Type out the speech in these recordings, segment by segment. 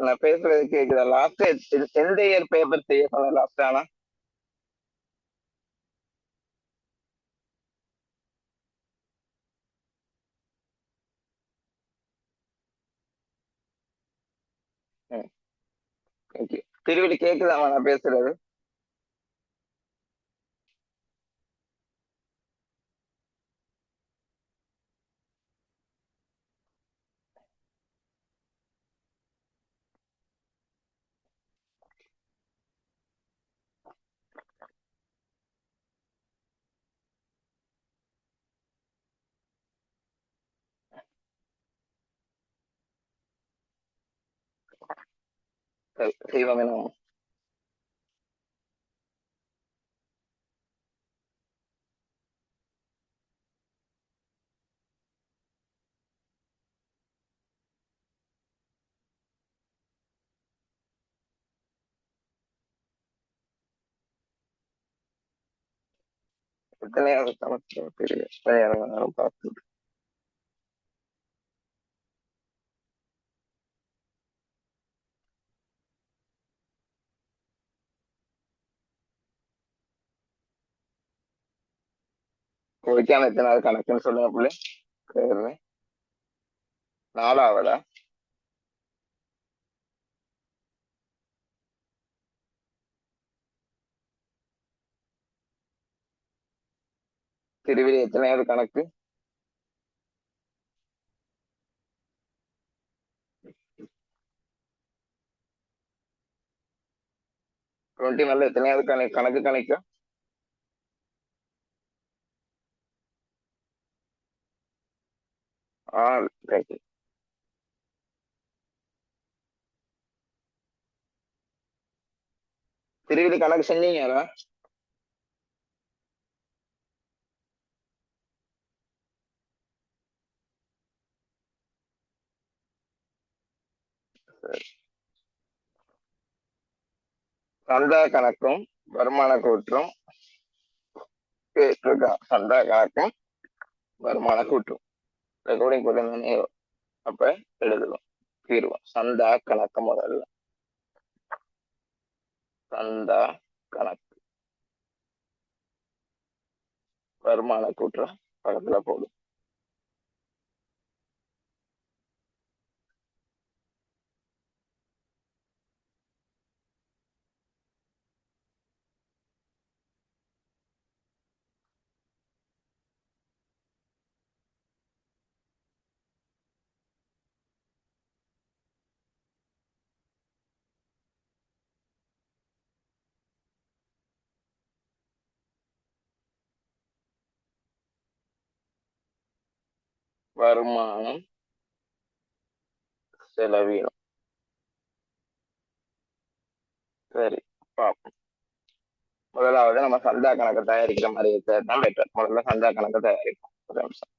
நான் பேசுறது கேக்குதா? லாஸ்ட் எந்த இயர் பேப்பர் செய்ய சொன்ன லாஸ்ட் ஆனா? திருவிழி கேக்குதாமா நான் பேசுறது? செய்வோம் என்ன? எத்தனையாவது கணக்கு தெரியல, எத்தனையாவது பார்த்து. கோழிக்கான எத்தனாவது கணக்குன்னு சொல்லுங்க பிள்ளை. சரி, நாலாவதா? திருவிழி எத்தனையாவது கணக்கு? டுவெண்ட்டி நல்ல எத்தனையாவது கணக்கு கணக்கு? ரைட். திருவிழி கணக்கு செஞ்சீங்களா? சந்தா கணக்கும் வருமான கூற்றும் கேட்டிருக்கான். சந்தா கணக்கும் வருமான கூற்றும் ரெக்கார்டிங் போட்டு அப்ப எழுதுவோம், தீர்வோம். சந்தா கணக்கு முதல்ல. சந்தா கணக்கு வருமான கூற்றம் பக்கத்துல போடும். வருமானம் செலவீனம். சரி, பார்ப்போம். முதலாவது நம்ம சந்தா கணக்கு தயாரிக்கிற மாதிரி தான் பெட்டர். முதல்ல சந்தா கணக்கு தயாரிப்போம். ஒரு நிமிஷம்.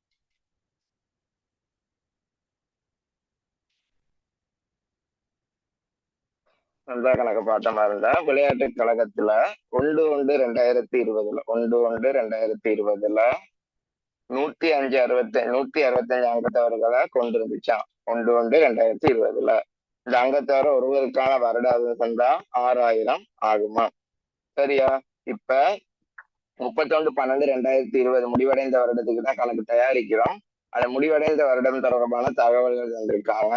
சந்தா கணக்கு பார்த்த மாதிரி இருந்தா விளையாட்டு கழகத்துல 1/1/2020 1/1/2020 165 அங்கத்தவர்களை கொண்டிருந்துச்சான். 1/1/2020 இந்த அங்கத்தவர ஒருவருக்கான வருடாத சந்தா 6000 ஆகுமா? சரியா? இப்ப 31/12/2020 முடிவடைந்த வருடத்துக்கு தான் கணக்கு தயாரிக்கிறோம். அந்த முடிவடைந்த வருடம் தொடர்பான தகவல்கள் தந்திருக்காங்க.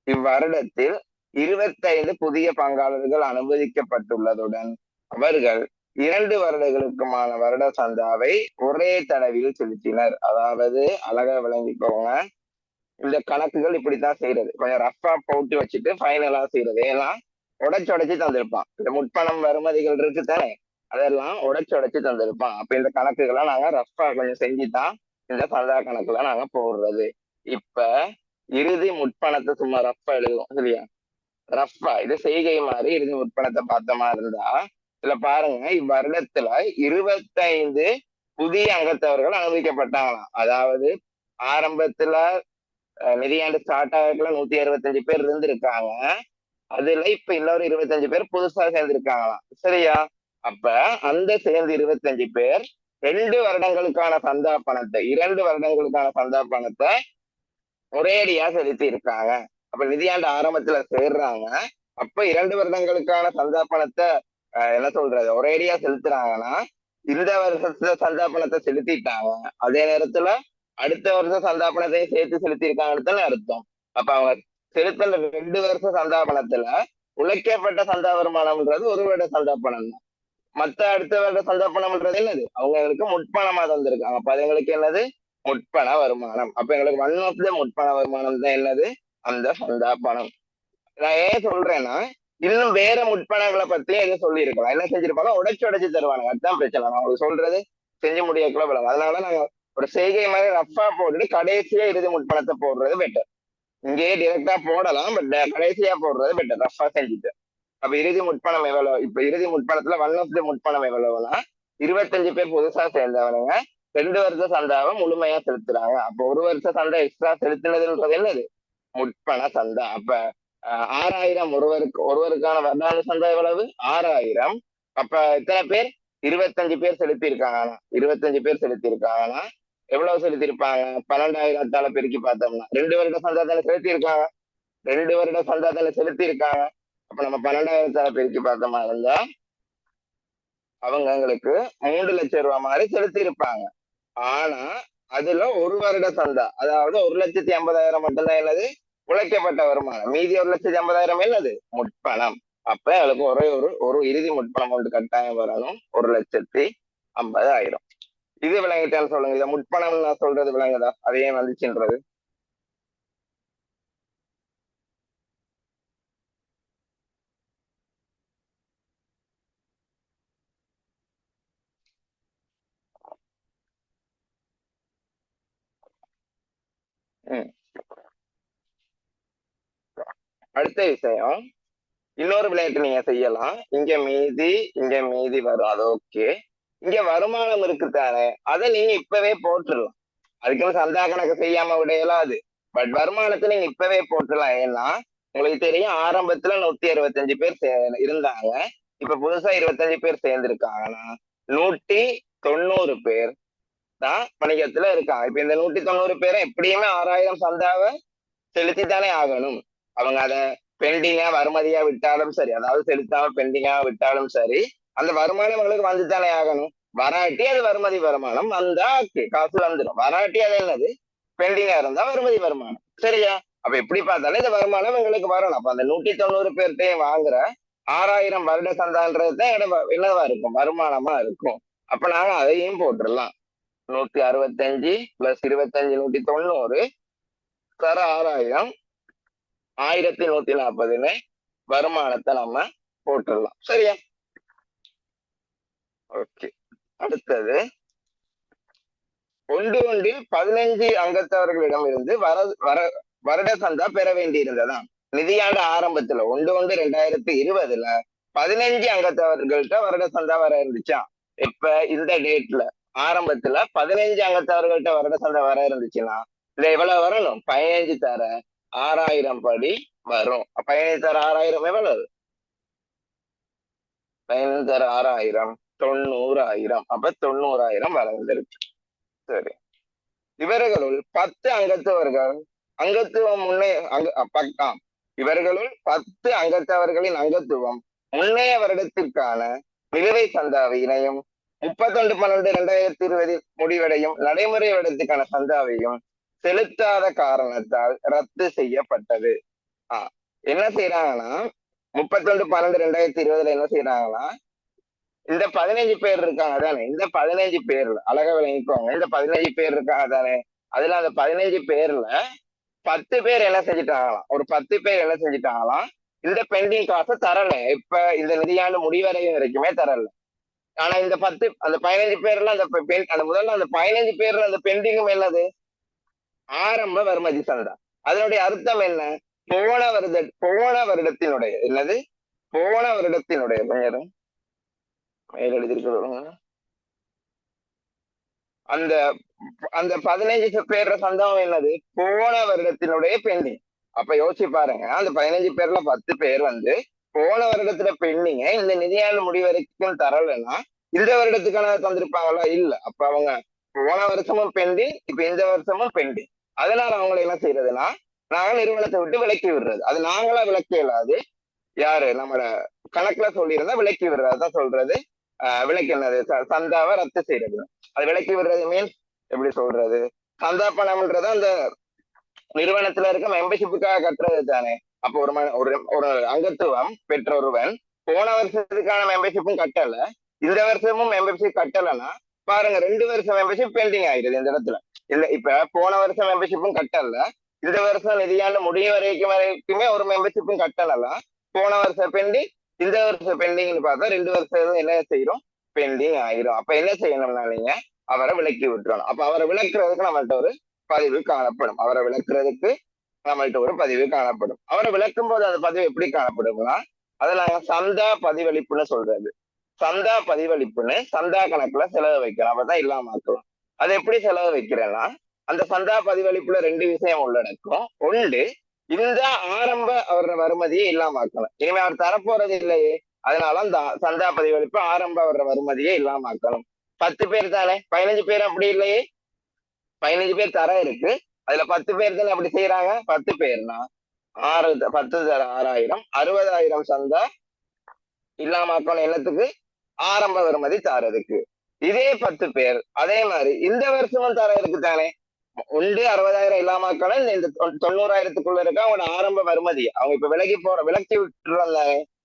இவ்வருடத்தில் 25 புதிய பங்காளர்கள் அனுமதிக்கப்பட்டுள்ளதுடன் அவர்கள் 2 வருடங்களுக்குமான வருட சந்தாவை ஒரே தடவையில் செலுத்தினர். அதாவது அழகா விளங்கிக்கோங்க, இந்த கணக்குகள் இப்படித்தான் செய்யறது. கொஞ்சம் ரஃபா போட்டு வச்சுட்டு ஃபைனலா செய்யறது. ஏன்னா உடைச்சு தந்திருப்பான். இந்த முற்பணம் வருமதிகள் இருக்கு தானே, அதெல்லாம் உடைச்சு தந்திருப்பான். அப்ப இந்த கணக்குகளை நாங்க ரஃபா கொஞ்சம் செஞ்சுதான் இந்த சந்தா கணக்குல நாங்க போடுறது. இப்ப இறுதி முற்பணத்தை சும்மா ரஃபா எழுதுவோம், சரியா? ரஃபா இது செய்கை மாதிரி இறுதி முற்பணத்தை பார்த்த மாதிரி இருந்தா இதுல பாருங்க, இவ்வருடத்துல 25 புதிய அங்கத்தவர்கள் அனுமதிக்கப்பட்டாங்களாம். அதாவது ஆரம்பத்துல நிதியாண்டு ஸ்டார்ட் ஆகல 165 பேர் இருந்திருக்காங்க. அதுல இப்ப இன்னொரு 25 பேர் புதுசா சேர்ந்திருக்காங்களாம். சரியா? அப்ப அந்த சேர்ந்து 25 பேர் 2 வருடங்களுக்கான சந்தா பணத்தை ஒரேடியா செலுத்தி இருக்காங்க. அப்ப நிதியாண்டு ஆரம்பத்துல சேர்றாங்க. அப்ப 2 வருடங்களுக்கான சந்தா பணத்தை என்ன சொல்றது ஒரேடியா செலுத்துறாங்கன்னா, இந்த வருஷத்துல சந்தா பணத்தை செலுத்திட்டாங்க. அதே நேரத்துல அடுத்த வருஷம் சந்தா பணத்தையும் சேர்த்து செலுத்தியிருக்காங்கன்னு அர்த்தம். அப்ப அவங்க செலுத்தல 2 வருஷம் சந்தா பணத்துல உழைக்கப்பட்ட சந்தா வருமானம்ன்றது 1 வருட சந்தா பணம் தான். மத்த அடுத்த வருட சந்தா பணம்ன்றது என்னது அவங்களுக்கு முற்பணமா தந்திருக்காங்க. அப்ப அது எங்களுக்கு என்னது முற்பண வருமானம். அப்ப எங்களுக்கு 1 முற்பண வருமானம் தான் என்னது அந்த சந்தா பணம். நான் ஏன் சொல்றேன்னா, இன்னும் வேற முற்பணங்களை பத்தியும் எதுவும் சொல்லி இருக்கலாம். என்ன செஞ்சிருப்பாங்க உடைச்சு உடைச்சு தருவாங்க. அதுதான் பிரச்சனை. நான் உங்களுக்கு சொல்றது செஞ்சு முடியக்குள்ள விளங்கும். அதனால நாங்க ஒரு செய்கை மாதிரி ரஃபா போட்டுட்டு கடைசியா இறுதி முற்பணத்தை போடுறது பெட்டர். இங்கேயே டிரெக்டா போடலாம், பட் கடைசியா போடுறது பெட்டர் ரஃபா செஞ்சுட்டு. அப்ப இறுதி முற்பணம் எவ்வளவு? இப்ப இறுதி முற்பணத்துல 1 முற்பணம் எவ்வளவுனா 25 பேர் புதுசா சேர்ந்தவனுங்க 2 வருஷ சந்தாவை முழுமையா செலுத்துறாங்க. அப்ப 1 வருஷ சந்தா எக்ஸ்ட்ரா செலுத்தினதுன்றது என்னது முற்பண சந்தா. அப்ப 6000 ஒருவருக்கான வருடாந்த சந்தா எவ்வளவு 6000. அப்ப எத்தனை பேர் 25 பேர் செலுத்தியிருக்காங்கன்னா 25 பேர் செலுத்தியிருக்காங்கன்னா எவ்வளவு செலுத்தியிருப்பாங்க 12,000 பெருக்கி பார்த்தோம்னா 2 வருட சந்தா தானே செலுத்தியிருக்காங்க. 2 வருட சந்தா தானே செலுத்தியிருக்காங்க. அப்ப நம்ம 12,000 பெருக்கி பார்த்தோமா இருந்தா அவங்க எங்களுக்கு 3 லட்சம் ரூபாய் மாதிரி செலுத்தி இருப்பாங்க. ஆனா அதுல 1 வருட சந்தா, அதாவது 1,50,000 மட்டும்தான் என்னது உழைக்கப்பட்ட வருமானம். மீதி 1,50,000 என்னது முற்பணம். அப்ப அதுக்கு ஒரே ஒரு இறுதி முற்பணம் ஒன்று கட்டாயம் வரணும் 1,50,000. இது விளங்கிட்டான்னு சொல்லுங்க. இதை முற்பணம் நான் சொல்றது விளங்குதா? அதையே வந்துச்சுன்றது. ம். அடுத்த விஷயம், இன்னொரு விளையாட்டு நீங்க செய்யலாம். இங்க மீதி வரும், அது ஓகே. இங்க வருமானம் இருக்குதானே, அதை நீங்க இப்பவே போட்டுடலாம். அதுக்குன்னு சந்தா கணக்கு செய்யாம விட இயலாது. பட் வருமானத்தை நீங்க இப்பவே போட்டுடலாம். ஏன்னா உங்களுக்கு தெரியும் ஆரம்பத்துல 165 பேர் இருந்தாங்க. இப்ப புதுசா 25 பேர் சேர்ந்திருக்காங்கன்னா 190 பேர் தான் வணிகத்துல இருக்காங்க. இப்ப இந்த 190 பேரை எப்படியுமே 6000 சந்தாவை செலுத்தித்தானே ஆகணும். அவங்க அதை பெண்டிங்கா வருமதியா விட்டாலும் சரி, அதாவது செலுத்தாம பெண்டிங்கா விட்டாலும் சரி, அந்த வருமானம் அவங்களுக்கு வந்துதானே ஆகணும். வராட்டி அது வருமதி வருமானம், வந்தா காசு வந்துடும். வராட்டி அது என்னது பெண்டிங்கா இருந்தா வருமதி வருமானம். சரியா? அப்ப எப்படி பார்த்தாலும் இந்த வருமானம் எங்களுக்கு வரணும். அப்ப அந்த 190 பேர்ட்டையும் வாங்குற 6000 வருட சந்தான்றதுதான் என்னவா இருக்கும் வருமானமா இருக்கும். அப்ப நாங்க அதையும் போட்டுடலாம். 165 பிளஸ் 25 190 தர 6000 1140 வருமானத்தை நம்ம போட்டுடலாம். சரியா? ஓகே. அடுத்தது, ஒன்றில் 15 அங்கத்தவர்களிடம் இருந்து வருட சந்தா பெற வேண்டியிருந்ததாம். நிதியாண்டு ஆரம்பத்துல 1/1/2020 15 அங்கத்தவர்கள்ட்ட வருட சந்தா வர இருந்துச்சா. இப்ப இந்த டேட்ல ஆரம்பத்துல 15 அங்கத்தவர்கள்ட்ட வருட சந்தா வர இருந்துச்சுன்னா இதுல எவ்வளவு வரணும்? 15 தர 6000 படி வரும். 15 தர 6000 எவ்வளவு? 15 தர 6000 90,000. அப்ப 90,000 வளர்ந்திருக்கு. சரி. இவர்களுள் 10 அங்கத்தவர்கள் அங்கத்துவம் இவர்களுள் 10 அங்கத்தவர்களின் அங்கத்துவம் முன்னைய வருடத்திற்கான நிலுவை சந்தாவினையும் 31/12/2020 முடிவடையும் நடைமுறை வருடத்துக்கான சந்தாவையும் செலுத்தாத காரணத்தால் ரத்து செய்யப்பட்டது. என்ன செய்யறாங்கன்னா 31/12/2020 என்ன செய்யறாங்கன்னா, இந்த 15 பேர் இருக்காங்க தானே, இந்த 15 பேர்ல அழகா விளங்கிக்கோங்க. இந்த 15 பேர் இருக்காங்க தானே, அதுல அந்த 15 பேர்ல 10 பேர் என்ன செஞ்சுட்டாங்களாம், ஒரு 10 பேர் என்ன செஞ்சுட்டாங்களாம், இந்த பெண்டிங் காசை தரல. இப்ப இந்த நிதியாண்டு முடிவடையும் வரைக்குமே தரல. ஆனா இந்த 15 பேர்ல அந்த முதல்ல அந்த 15 பேர்ல அந்த பெண்டிங்கும் என்னது ஆரம்ப வருமதி சந்தா. அதனுடைய அர்த்தம் என்ன? போன வருடத்தினுடைய என்னது போன வருடத்தினுடைய பெயரும் மேல் எழுதியிருக்க அந்த அந்த 15 பேர் சந்தம் என்னது போன வருடத்தினுடைய பெண்டிங். அப்ப யோசிச்சு பாருங்க, அந்த 15 பேர்ல 10 பேர் போன வருடத்துல பெண்டிங்க இந்த நிதியாண்டு முடிவரைக்கும் தரலைன்னா இந்த வருடத்துக்கான தந்திருப்பாங்களா? இல்ல. அப்ப அவங்க போன வருஷமும் பெண்டிங், இப்ப இந்த வருஷமும் பெண்டிங். அதனால அவங்களை என்ன செய்யறதுன்னா நாங்க நிறுவனத்தை விட்டு விலக்கி விடுறது. அது நாங்களா விலக்க இயலாது. யாரு நம்மள கணக்குல சொல்லியிருந்தா விலக்கி விடுறது. அதான் சொல்றது விலக்கி என்னது சந்தாவை ரத்து செய்யறது. அது விலக்கி விடுறது மீன்ஸ் எப்படி சொல்றது, சந்தா பணம்ன்றது அந்த நிறுவனத்துல இருக்க மெம்பர்ஷிப்புக்காக கட்டுறது தானே. அப்போ ஒரு ஒரு அங்கத்துவம் பெற்ற ஒருவன் போன வருஷத்துக்கான மெம்பர்ஷிப்பும் கட்டல, இந்த வருஷமும் மெம்பர்ஷிப் கட்டலைன்னா பாருங்க 2 வருஷம் மெம்பர்ஷிப் பெண்டிங் ஆயிடுது இந்த இடத்துல. இல்ல இப்ப போன வருஷம் மெம்பர்ஷிப்பும் கட்டல, இந்த வருஷம் நிதியாண்டு முடிய வரைக்குமே ஒரு மெம்பர்ஷிப்பும் கட்டலாம். போன வருஷம் பெண்டிங், இந்த வருஷம் பெண்டிங்னு பார்த்தா 2 வருஷம் என்ன செய்யறோம், பெண்டிங் ஆயிரும். அப்ப என்ன செய்யணும்னா நீங்க அவரை விலக்கி விட்டுறணும். அப்ப அவரை விளக்குறதுக்கு நம்மள்ட்ட ஒரு பதிவு காணப்படும். அவரை விளக்குறதுக்கு நம்மள்ட்ட ஒரு பதிவு காணப்படும். அவரை விளக்கும் போது அந்த பதிவு எப்படி காணப்படும்னா அதை நாங்க சந்தா பதிவளிப்புன்னு சொல்றது. சந்தா பதிவளிப்புன்னு சந்தா கணக்குல செலவு வைக்கிறோம். அப்பதான் இல்லாம ஆக்கலாம். அது எப்படி செலவு வைக்கிறேன்னா அந்த சந்தா பதிவளிப்புல 2 விஷயம் உள்ளடக்கும். ஒன்று, இந்த ஆரம்ப அவரோட வருமதியை இல்லாம ஆக்கணும். இனிமே அவர் தரப்போறது இல்லையே, அதனால அந்த சந்தா பதிவளிப்பு ஆரம்ப அவரோட வருமதியை இல்லாம ஆக்கணும். 10 பேர் தானே, 15 பேர் அப்படி இல்லையே, 15 பேர் தர இருக்கு, அதுல 10 பேர் தானே அப்படி செய்யறாங்க. 10 பேர்னா 10 தர 6000, 60,000 சந்தா இல்லாம ஆக்கணும். என்னத்துக்கு, ஆரம்ப வருமதி தாரதுக்கு. இதே 10 பேர் அதே மாதிரி இந்த வருஷமும் தர இருக்கு தானே, உண்டு 60,000 இல்லாம ஆக்கணும். இந்த 90,000க்குள்ள இருக்க அவங்களோட ஆரம்ப வருமதி அவங்க இப்ப விலக்கி விட்டுறாங்க.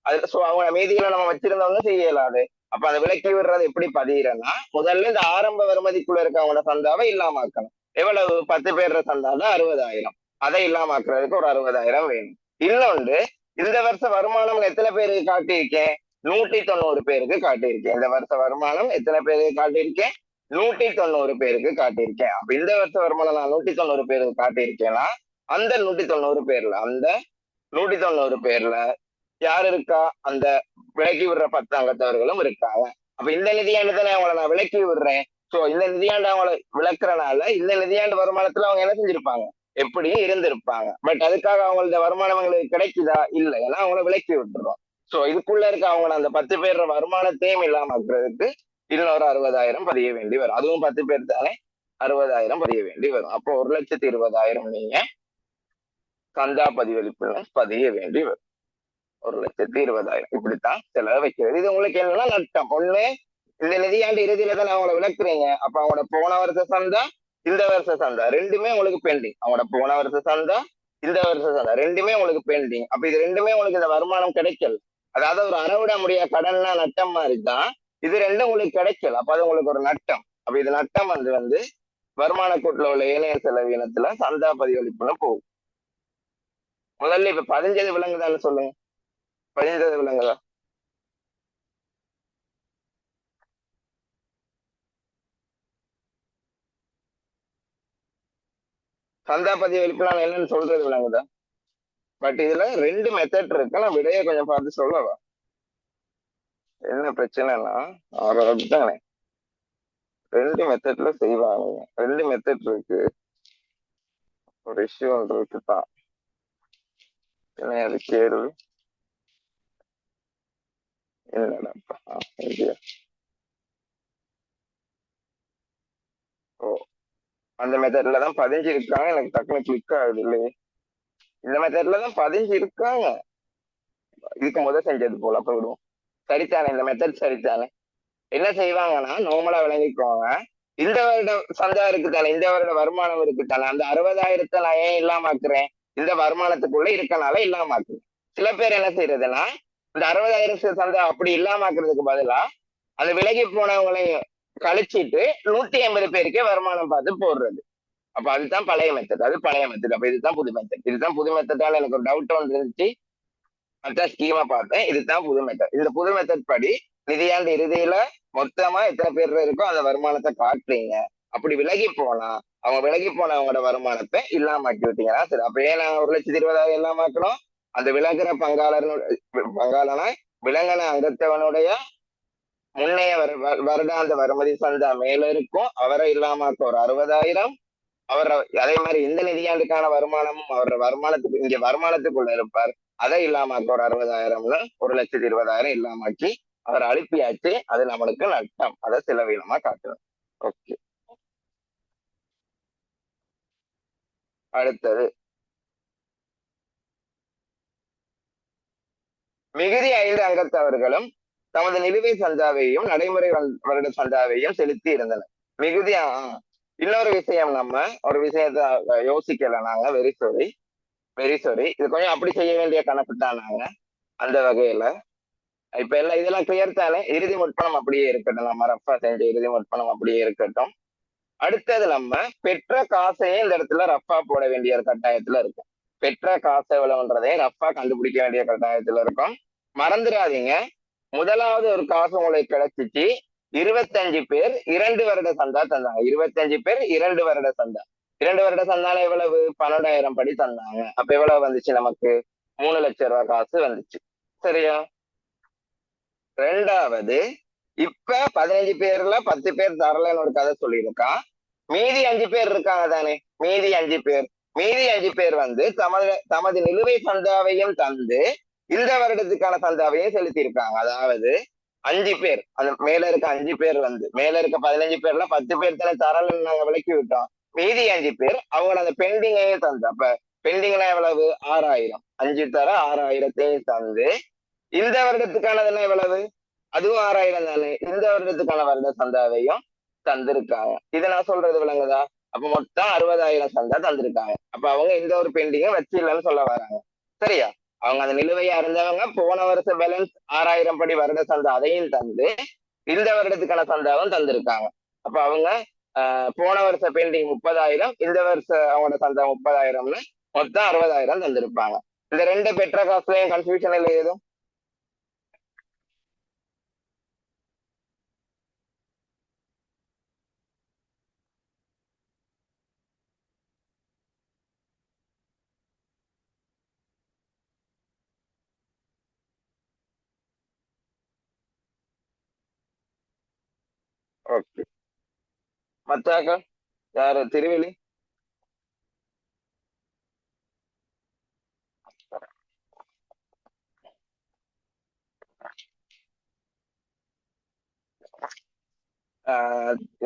அது அவங்க மீதியில நம்ம வச்சிருந்தவங்க செய்ய இயலாது. அப்ப அதை விலக்கி விடுறது எப்படி பதிகிறேன்னா முதல்ல இந்த ஆரம்ப வருமதிக்குள்ள இருக்க அவங்களோட சந்தாவை இல்லாம ஆக்கணும். எவ்வளவு, 10 பேர் சந்தாதான் 60,000. அதை இல்லாம ஆக்குறதுக்கு ஒரு 60,000 வேணும். இன்னொன்று, இந்த வருஷ வருமானம் எத்தனை பேருக்கு காட்டியிருக்கேன், 190 பேருக்கு காட்டியிருக்கேன். இந்த வருஷ வருமானம் எத்தனை பேருக்கு காட்டியிருக்கேன், 190 பேருக்கு காட்டியிருக்கேன். அப்ப இந்த வருஷ வருமானம் நான் 190 பேருக்கு காட்டியிருக்கேன்னா அந்த 190 பேர்ல யார் இருக்கா, அந்த விலக்கி விடுற 10 அங்கத்தவர்களும் இருக்காங்க. அப்ப இந்த நிதியாண்டு தானே அவங்கள நான் விலக்கி விடுறேன். சோ இந்த நிதியாண்டு அவங்கள விளக்குறனால இந்த நிதியாண்டு வருமானத்துல அவங்க என்ன செஞ்சிருப்பாங்க, எப்படியும் இருந்திருப்பாங்க. பட் அதுக்காக அவங்களோட வருமானம் அவங்களுக்கு கிடைக்குதா, இல்ல, ஏன்னா அவங்கள விலக்கி விட்டுறோம். சோ இதுக்குள்ள இருக்க அவங்கள அந்த 10 பேர் வருமானத்தையும் இல்லாம இருக்கிறதுக்கு இன்னொரு 60,000 பதிய வேண்டி வரும். அதுவும் 10 பேர் தானே, 60,000 பதிய வேண்டி வரும். அப்போ 1,20,000 நீங்க சந்தா பதிவளிப்புன்னு பதிய வேண்டி வரும். 1,20,000 இப்படித்தான் செலவு வைக்கிறது. இது உங்களுக்கு என்னன்னா நட்டம். ஒண்ணு, இந்த நிதியாண்டு இறுதியில தான் அவங்கள விளக்குறீங்க. அப்ப அவங்களோட போன வருஷ சந்தா, இந்த வருஷ சந்தா ரெண்டுமே உங்களுக்கு பெண்டிங். அவங்களோட போன வருஷ சந்தா, இந்த வருஷ சந்தா ரெண்டுமே உங்களுக்கு பெண்டிங். அப்ப இது ரெண்டுமே உங்களுக்கு இந்த வருமானம் கிடைக்கல. அதாவது ஒரு அறவிட முடியாத கடன்னா நட்டம் மாதிரி தான் இது ரெண்டும் உங்களுக்கு கிடைக்கல. அப்ப அது உங்களுக்கு ஒரு நட்டம். அப்ப இது நட்டம் வந்து வருமான கூட்டுல உள்ள ஏனைய செலவினத்துல சந்தா பதிவளிப்புன்னு போகும். முதல்ல இப்ப 15 விலங்குதான்னு சொல்லுங்க. 15 விலங்குதா? சந்தா பதிவளிப்புலாம் என்னன்னு சொல்றது விளங்குதா? பட் இதுல 2 மெத்தட் இருக்கு. நான் விடையை கொஞ்சம் பார்த்து சொல்லவா? என்ன பிரச்சனைனா தானே 2 மெத்தட்ல செய்வாங்க. 2 மெத்தட் இருக்கு. ஒரு இஷ்யூ ஒன்று இருக்குதான். என்ன அது கேள்வி? என்னடாப்பா, ஓ, அந்த மெத்தட்ல தான் பதிஞ்சிருக்காங்க. எனக்கு டக்குனு கிளிக் ஆகுது இல்லையே. இந்த மெத்தட்ல தான் பதிஞ்சிருக்காங்க. இதுக்கு முதல் செஞ்சது போல. அப்ப விடுவோம். சரித்தானே, இந்த மெத்தட் சரித்தானே. என்ன செய்வாங்கன்னா நார்மலா விளங்கிக்குவாங்க. இந்த வருடம் சந்தா இருக்குத்தானே, இந்த வருட வருமானம் இருக்குத்தானே, அந்த 60,000 நான் ஏன் இல்லாம ஆக்குறேன், இந்த வருமானத்துக்குள்ள இருக்கனால இல்லாம ஆக்குறேன். சில பேர் என்ன செய்யறதுன்னா இந்த 60,000 சந்தா அப்படி இல்லாம ஆக்குறதுக்கு பதிலா அந்த விலகி போனவங்களையும் கழிச்சிட்டு 180 பேருக்கே வருமானம் பார்த்து போடுறது. அப்ப அதுதான் பழைய மெத்தட். அது பழைய மெத்தட். அப்ப இதுதான் புது மெத்தட். இதுதான் புது மெத்தடால எனக்கு ஒரு டவுட் ஒன்று இருந்துச்சு. அதான் ஸ்கீமா பார்த்தேன். இதுதான் புது மெத்தட். இந்த புது மெத்தட் படி நிதியாண்டு இறுதியில மொத்தமா எத்தனை பேர் இருக்கோ அந்த வருமானத்தை காட்டுறீங்க. அப்படி விலகி போனா அவங்க விலகி போனவங்களோட வருமானத்தை இல்லாம ஆக்கி விட்டீங்கன்னா சரி. அப்ப ஏன் நான் 1,20,000 இல்லாம ஆக்கணும், அந்த விலங்குற பங்காளனா விலங்கின அங்கத்தவனுடைய முன்னைய வருடாந்த வருமதி சந்தா மேல இருக்கும், அவரை இல்லாம ஒரு 60,000. அவர் அதே மாதிரி இந்த நிதியாண்டுக்கான வருமானமும் அவரோட வருமானத்துக்கு இங்க வருமானத்துக்குள்ள இருப்பார், அதை இல்லாமக்கி ஒரு 60,000ன்னு 1,20,000 இல்லாமக்கி அவர் அனுப்பியாச்சு. அது நம்மளுக்கு நட்டம். அதை செலவீனமா காட்டுறோம். ஓகே, அடுத்தது மிகுதி 5 அங்கத்தவர்களும் தமது நிலுவை சந்தாவையும் நடைமுறை வருட சந்தாவையும் செலுத்தி இருந்தனர். மிகுதி இன்னொரு விஷயம், நம்ம ஒரு விஷயத்த யோசிக்கல நாங்க. Very sorry, very sorry. இது கொஞ்சம் அப்படி செய்ய வேண்டிய கணக்கு தான் நாங்க. அந்த வகையில இப்ப எல்லாம் இதெல்லாம் கிளியர் தானே. இறுதி முற்பணம் அப்படியே இருக்கட்டும், நம்ம ரஃபா செஞ்ச இறுதி முற்பணம் அப்படியே இருக்கட்டும். அடுத்தது நம்ம பெற்ற காசையே இந்த இடத்துல ரஃபா போட வேண்டிய ஒரு கட்டாயத்துல இருக்கும். பெற்ற காசு எவ்வளவுன்றதே ரஃபா கண்டுபிடிக்க வேண்டிய கட்டாயத்துல இருக்கும். மறந்துடாதீங்க, முதலாவது ஒரு காசு உங்களுக்கு கிடைச்சிச்சு. 25 பேர் 2 வருட சந்தா தந்தாங்க. 25 பேர் 2 வருட சந்தா. 2 வருட சந்தால எவ்வளவு? 12,000 படி தந்தாங்க. அப்ப எவ்வளவு வந்துச்சு நமக்கு? 3 லட்சம் ரூபாய் காசு வந்துச்சு. சரியா? ரெண்டாவது, இப்ப 15 பேர்ல 10 பேர் தரலன்னு ஒரு கதை சொல்லியிருக்கான். மீதி 5 பேர் இருக்காங்க தானே. மீதி 5 பேர், மீதி 5 பேர் வந்து தமது நிலுவை சந்தாவையும் தந்து இந்த வருடத்துக்கான சந்தாவையும் செலுத்தி இருக்காங்க. அதாவது 5 பேர், அந்த மேல இருக்க 5 பேர் வந்து மேல இருக்க 15 பேர்ல 10 பேர் தானே தரலன்னு நாங்க விலக்கி விட்டோம். மீதி 5 பேர் அவங்க அந்த பெண்டிங்கையும் தந்து, அப்ப பெண்டிங்ல எவ்வளவு? 6,000. 5 தர 6,000த்தையும் தந்து இந்த வருடத்துக்கானது எவ்வளவு? அதுவும் 6,000 தானே. இந்த வருடத்துக்கான வருட சந்தாவையும் தந்திருக்காங்க. இதை நான் சொல்றது விளங்குதா? அப்ப மொத்தம் 60,000 சந்தா தந்திருக்காங்க. அப்ப அவங்க எந்த ஒரு பெண்டிங்கும் வச்சு இல்லைன்னு சொல்ல வராங்க. சரியா? அவங்க அந்த நிலுவையா இருந்தவங்க போன வருஷ பேலன்ஸ் 6,000 படி வருட சந்தா அதையும் தந்து இந்த வருடத்துக்கான சந்தாவும் தந்திருக்காங்க. அப்ப அவங்க போன வருஷ பெண்டிங் 30,000, இந்த வருஷம் அவங்களோட சந்தா 30,000ன்னு மொத்தம் 60,000 தந்திருப்பாங்க. இந்த ரெண்டு பெற்ற காசுலயும் கன்ஃபியூஷன் இல்லை எதுவும்? ஓகே. மத்தாக்கள் யாரு? திருவிழி?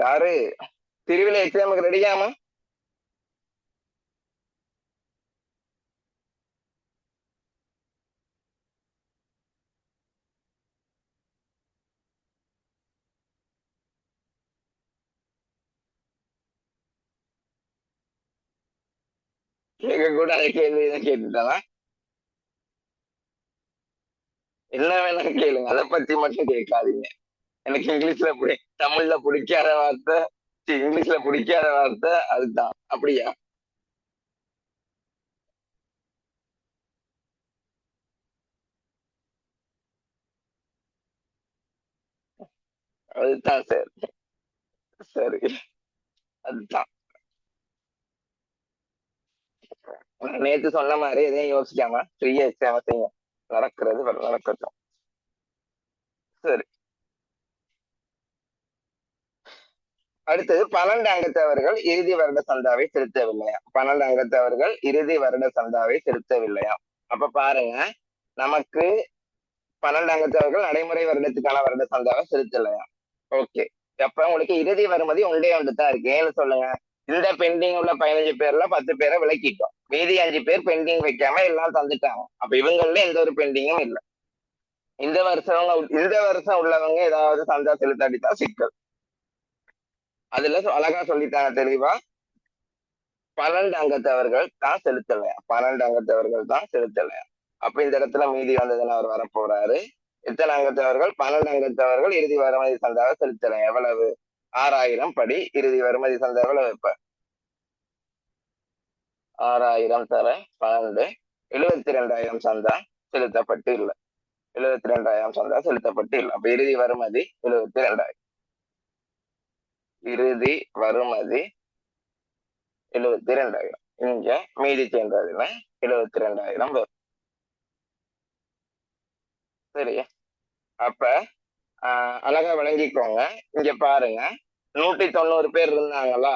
யாரு? திருவிழி எக்ஸாமுக்கு ரெடியாமா? கேட்க கூட அதை கேள்வி தான் கேட்டுட்டானா? என்ன வேணா கேளுங்க, அதை பத்தி மட்டும் கேட்காதீங்க. எனக்கு இங்கிலீஷ்ல தமிழ்ல பிடிக்காத வார்த்தை, இங்கிலீஷ்ல பிடிக்காத வார்த்தை அதுதான். அப்படியா? அதுதான் சார். சரி, அதுதான். நேத்து சொன்ன மாதிரி எதையும் யோசிக்காம ஃப்ரீயா எக்ஸாம செய்யும். நடக்கிறது நடக்கட்டும். சரி. அடுத்தது 12 அங்கத்தவர்கள் இறுதி வருட சந்தாவை செலுத்தவில்லையா? 12 அங்கத்தவர்கள் இறுதி வருட சந்தாவை செலுத்தவில்லையா? அப்ப பாருங்க, நமக்கு 12 அங்கத்தவர்கள் நடைமுறை வருடத்துக்கான வருட சந்தாவை செலுத்தலையா? ஓகே. அப்ப உங்களுக்கு இறுதி வருமதி ஒன்றே ஒன்று தான் இருக்கு. ஏன்னு சொல்லுங்க. இந்த பெண்டிங் உள்ள 15 பேர்ல 10 பேரை விலக்கிட்டோம். மீதி 5 பேர் பெண்டிங் வைக்காம எல்லாம் தந்துட்டாங்க. அப்ப இவங்கள எந்த ஒரு பெண்டிங்கும் இல்லை. இந்த வருஷம் உள்ளவங்க ஏதாவது சந்தா செலுத்தாடித்தான் சிக்கல். அதுல அழகா சொல்லிட்டாங்க தெளிவா. 12 அங்கத்தவர்கள் தான் செலுத்தலையா? 12 அங்கத்தவர்கள் தான் செலுத்தலையா? அப்ப இந்த இடத்துல மீதி வந்ததுன்னு அவர் வரப்போறாரு. எத்தனை அங்கத்தவர்கள்? 12 அங்கத்தவர்கள் இறுதி வருமதி சந்தாவை செலுத்தலையா? எவ்வளவு? 6,000 படி இறுதி வருமதி சந்தா எவ்வளவு? இப்ப 6,000 தர 12, 72,000 சந்தா செலுத்தப்பட்டு இல்லை. 72,000 சந்தா செலுத்தப்பட்டு இல்லை. அப்ப இறுதி வருமதி 72,000. இறுதி வருமதி 72,000. இங்க மீதி சேர்ந்ததுல 72,000 வரும். சரி. அப்ப அழகா விளங்கிக்கோங்க. இங்க பாருங்க, 190 பேர் இருந்தாங்களா?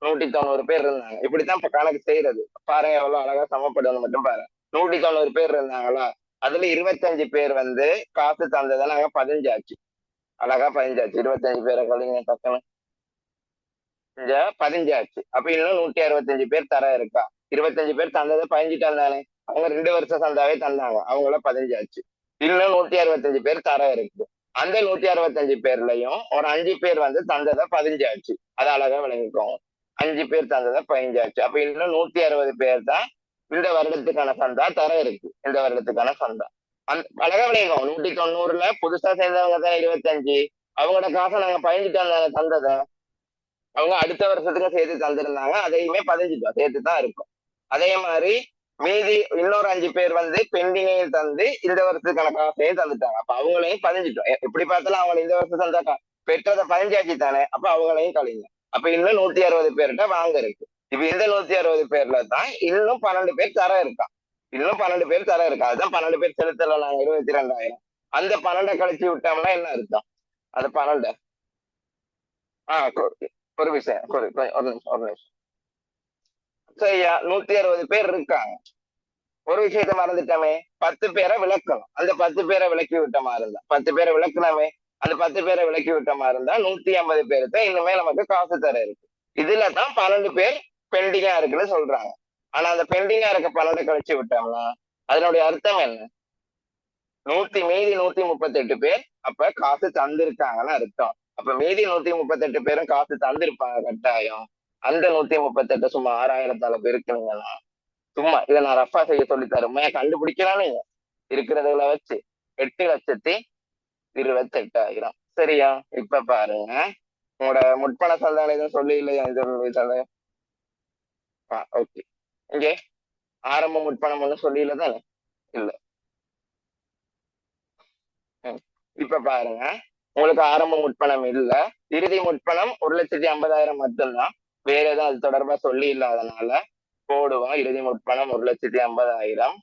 190 பேர் இருந்தாங்க. இப்படித்தான் இப்ப கணக்கு செய்யறது. பாருங்க எவ்வளவு அழகா சமப்படுன்னு மட்டும் பாருங்க. 190 பேர் இருந்தாங்களா? அதுல 25 பேர் வந்து காசு தந்ததால நாங்க 15 அழகா 15. 25 பேரை கழிங்க டக்குன்னு. இங்க 15. அப்ப இன்னும் 165 பேர் தர இருக்கா? 25 பேர் தந்ததை 15 தானே. அவங்க 2 வருஷம் சந்தாவே தந்தாங்க. அவங்கள 15. இன்னும் 165 பேர் தர இருக்கு. அந்த 165 பேர்லயும் ஒரு 5 பேர் வந்து தந்ததை பதிஞ்சாச்சு. அது அழகா விளங்கிக்கோங்க. 5 பேர் தந்ததை பதிஞ்சாச்சு. அப்ப இன்னும் 160 பேர் தான் இந்த வருடத்துக்கான சந்தா தர இருக்கு. இந்த வருடத்துக்கான சந்தா அழகா விளங்கிக்கோங்க. 190ல புதுசா சேர்ந்தவங்க தான் 25. அவங்களோட காசை நாங்க பதிஞ்சுட்டு தந்ததை அவங்க அடுத்த வருஷத்துக்கு சேர்த்து தந்திருந்தாங்க. அதையுமே பதிஞ்சுட்டோம், சேர்த்து தான் இருக்கும். அதே மாதிரி மீதி இன்னொரு 5 பேர் வந்து பெண்டிங்கையும் தந்து இந்த வருஷத்துக்கான காசையும் தந்துட்டாங்க. அப்ப அவங்களையும் பதிஞ்சிட்டோம். எப்படி பார்த்தாலும் அவங்க இந்த வருஷம் தந்தா பெற்றதை பதிஞ்சாச்சு தானே. அப்ப அவங்களையும் கழிங்க. அப்ப இன்னும் 160 பேர்கிட்ட வாங்க இருக்கு. இப்ப இந்த 160 பேர்ல தான் இன்னும் 12 பேர் தர இருக்கான். இன்னும் 12 பேர் தர இருக்கா. அதுதான் 12 பேர் செலுத்தல நாங்க 22,000. அந்த 12 கழிச்சு விட்டோம்னா என்ன அர்த்தம்? அந்த 12 ஒரு விஷயம் ஒரு நிமிஷம் ஒரு நிமிஷம். சரியா 160 பேர் இருக்காங்க. ஒரு விஷயத்த மறந்துட்டோமே, 10 பேரை விளக்கணும். அந்த 10 பேரை விளக்கி விட்ட மாதிரி இருந்தா 10 பேரை விளக்கணுமே. அந்த 10 பேரை விளக்கி விட்ட மாதிரி இருந்தா 150 பேருக்கு இன்னுமே நமக்கு காசு தர இருக்கு. இதுல தான் 12 பேர் பெண்டிங்கா இருக்குன்னு சொல்றாங்க. ஆனா அந்த பெண்டிங்கா இருக்க 12 கழிச்சு விட்டோம்னா அதனுடைய அர்த்தம் என்ன? மீதி 138 பேர் அப்ப காசு தந்திருக்காங்கன்னு அர்த்தம். அப்ப மீதி 138 பேரும் காசு தந்திருப்பாங்க கட்டாயம். அந்த 138 சும்மா 6,000 பெருக்கணுங்கன்னா சும்மா இதை நான் ரஃபா செய்ய சொல்லி தருமே கண்டுபிடிக்கிறானே இருக்கிறதுல வச்சு 8,28,000. சரியா? இப்ப பாருங்க, உங்களோட முற்பண சந்தானம் எதுவும் சொல்லி இல்லையா? ஓகே. இங்கே ஆரம்ப முற்பணம் ஒன்றும் சொல்லி இல்லை தானே? இல்ல. இப்ப பாருங்க, உங்களுக்கு ஆரம்ப முற்பணம் இல்ல, இறுதி முற்பணம் 1,50,000 மட்டும்தான். வேற எதுவும் அது தொடர்பா சொல்லி இல்லாதனால போடுவோம். இறுதி முற்பணம் 1,50,000.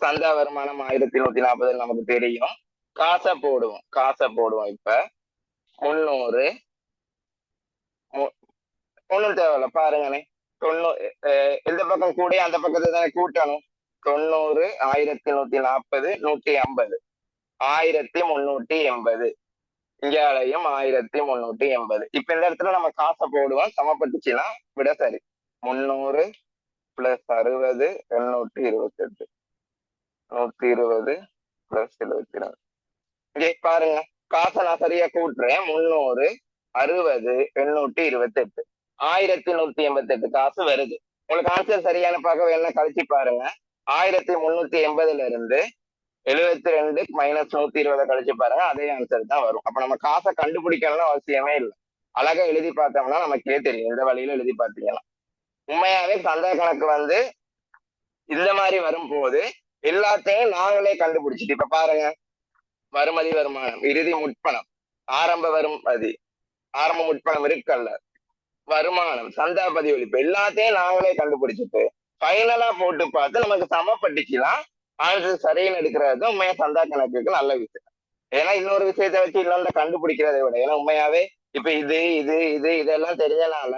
சந்தா வருமானம் 1,140 நமக்கு தெரியும். காசை போடுவோம். இப்ப 300 ஒண்ணும் தேவையில்ல பாருங்கண்ணே. 90 இந்த பக்கம் கூட அந்த பக்கத்தை தானே கூட்டணும். 90 1,140 150 1,380. இங்காலையும் 1,380. இப்ப இந்த இடத்துல நம்ம காசை போடுவோம். சமப்பட்டுச்சுன்னா விட சரி. 300 பிளஸ் 60 828 120 பிளஸ் 72. இங்கே பாருங்க, காசை நான் சரியா கூட்டுறேன். 300 60 828 1,188 காசு வருது. உங்களுக்கு ஆன்சர் சரியான பார்க்க என்ன கழிச்சு பாருங்க. 1,380 இருந்து 72 மைனஸ் 120 கழிச்சு பாருங்க. அதே ஆன்சர் தான் வரும். அப்ப நம்ம காசை கண்டுபிடிக்கணும்னு அவசியமே இல்லை. அழகா எழுதி பார்த்தோம்னா நமக்கே தெரியும். இந்த வழியில எழுதி பார்த்தீங்கன்னா உண்மையாவே சந்தா கணக்கு வந்து இந்த மாதிரி வரும்போது எல்லாத்தையும் நாங்களே கண்டுபிடிச்சிட்டு இப்ப பாருங்க, வருமதி வருமானம், இறுதி முற்பணம், ஆரம்ப முற்பணம் இருக்கல்ல, வருமானம், சந்தா பதிவளிப்பு எல்லாத்தையும் நாங்களே கண்டுபிடிச்சிட்டு ஃபைனலா போட்டு பார்த்து நமக்கு சமப்பட்டுச்சுன்னா ஆன்சர் சரின்னு எடுக்கிறது உண்மையா சந்தா கணக்குக்கு நல்ல விஷயம். ஏன்னா இன்னொரு விஷயத்த வச்சு இன்னொன்று கண்டுபிடிக்கிறதை விட, ஏன்னா உண்மையாவே இப்ப இதெல்லாம் தெரிஞ்சனால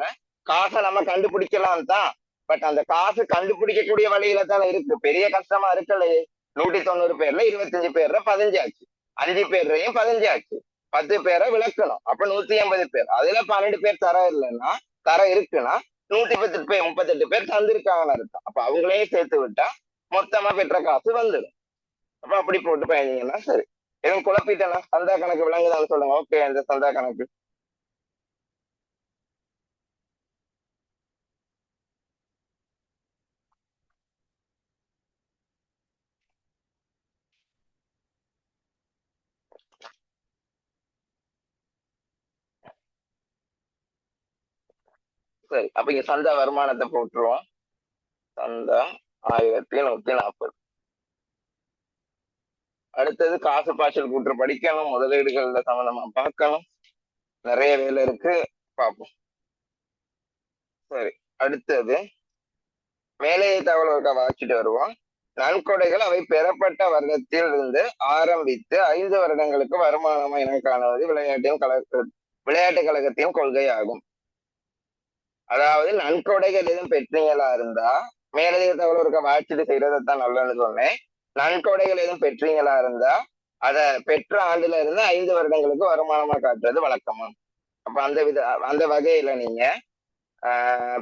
காசை நம்ம கண்டுபிடிக்கலாம் தான். பட் அந்த காசு கண்டுபிடிக்கக்கூடிய வழியில தானே இருக்கு. பெரிய கஷ்டமா இருக்கலையே. 190 பேர்ல 25 பேர்ல பதிஞ்சாச்சு, 5 பேர்லையும் பதிஞ்சாச்சு, 10 பேரை விளக்கணும். அப்ப 180 பேர், அதுல 12 பேர் தர இல்லைன்னா, தர இருக்குன்னா 138 பேர் தந்திருக்காங்கன்னு அர்த்தம். அப்ப அவங்களையும் சேர்த்து விட்டா மொத்தமா பெற்ற காசு வந்துடும். அப்ப அப்படி போட்டு பயணிங்கன்னா சரி. எதுவும் குழப்பிட்டேன்னா சந்தா கணக்கு விளங்குதான்னு சொல்லுங்க. ஓகே, இந்த சந்தா கணக்கு சரி. அப்ப இங்க சந்தா வருமானத்தை போட்டுருவோம். சந்தா 1,140. அடுத்தது காசு பாய்ச்சல் கூற்று படிக்கணும். முதலீடுகள்ல சம்பந்தமா பார்க்கணும். நிறைய வேலை இருக்கு, பார்ப்போம். சரி, அடுத்தது வேலையை தகவல் வாசிச்சுட்டு வருவோம். நன்கொடைகள் அவை பெறப்பட்ட வருடத்தில் இருந்து ஆரம்பித்து 5 வருடங்களுக்கு வருமானம் என காணுவது விளையாட்டு கழகத்தின் கொள்கை ஆகும். அதாவது நன்கொடைகள் எதுவும் பெற்றீங்களா இருந்தா, மேலதிக தகவல் இருக்க வாட்சிட்டு செய்யறதான் நல்லதுன்னு சொன்னேன். நன்கொடைகள் எதுவும் பெற்றீங்களா இருந்தா அத பெற்ற ஆண்டுல இருந்து 5 வருடங்களுக்கு வருமானமா காட்டுறது வழக்கமா. அப்ப அந்த வகையில நீங்க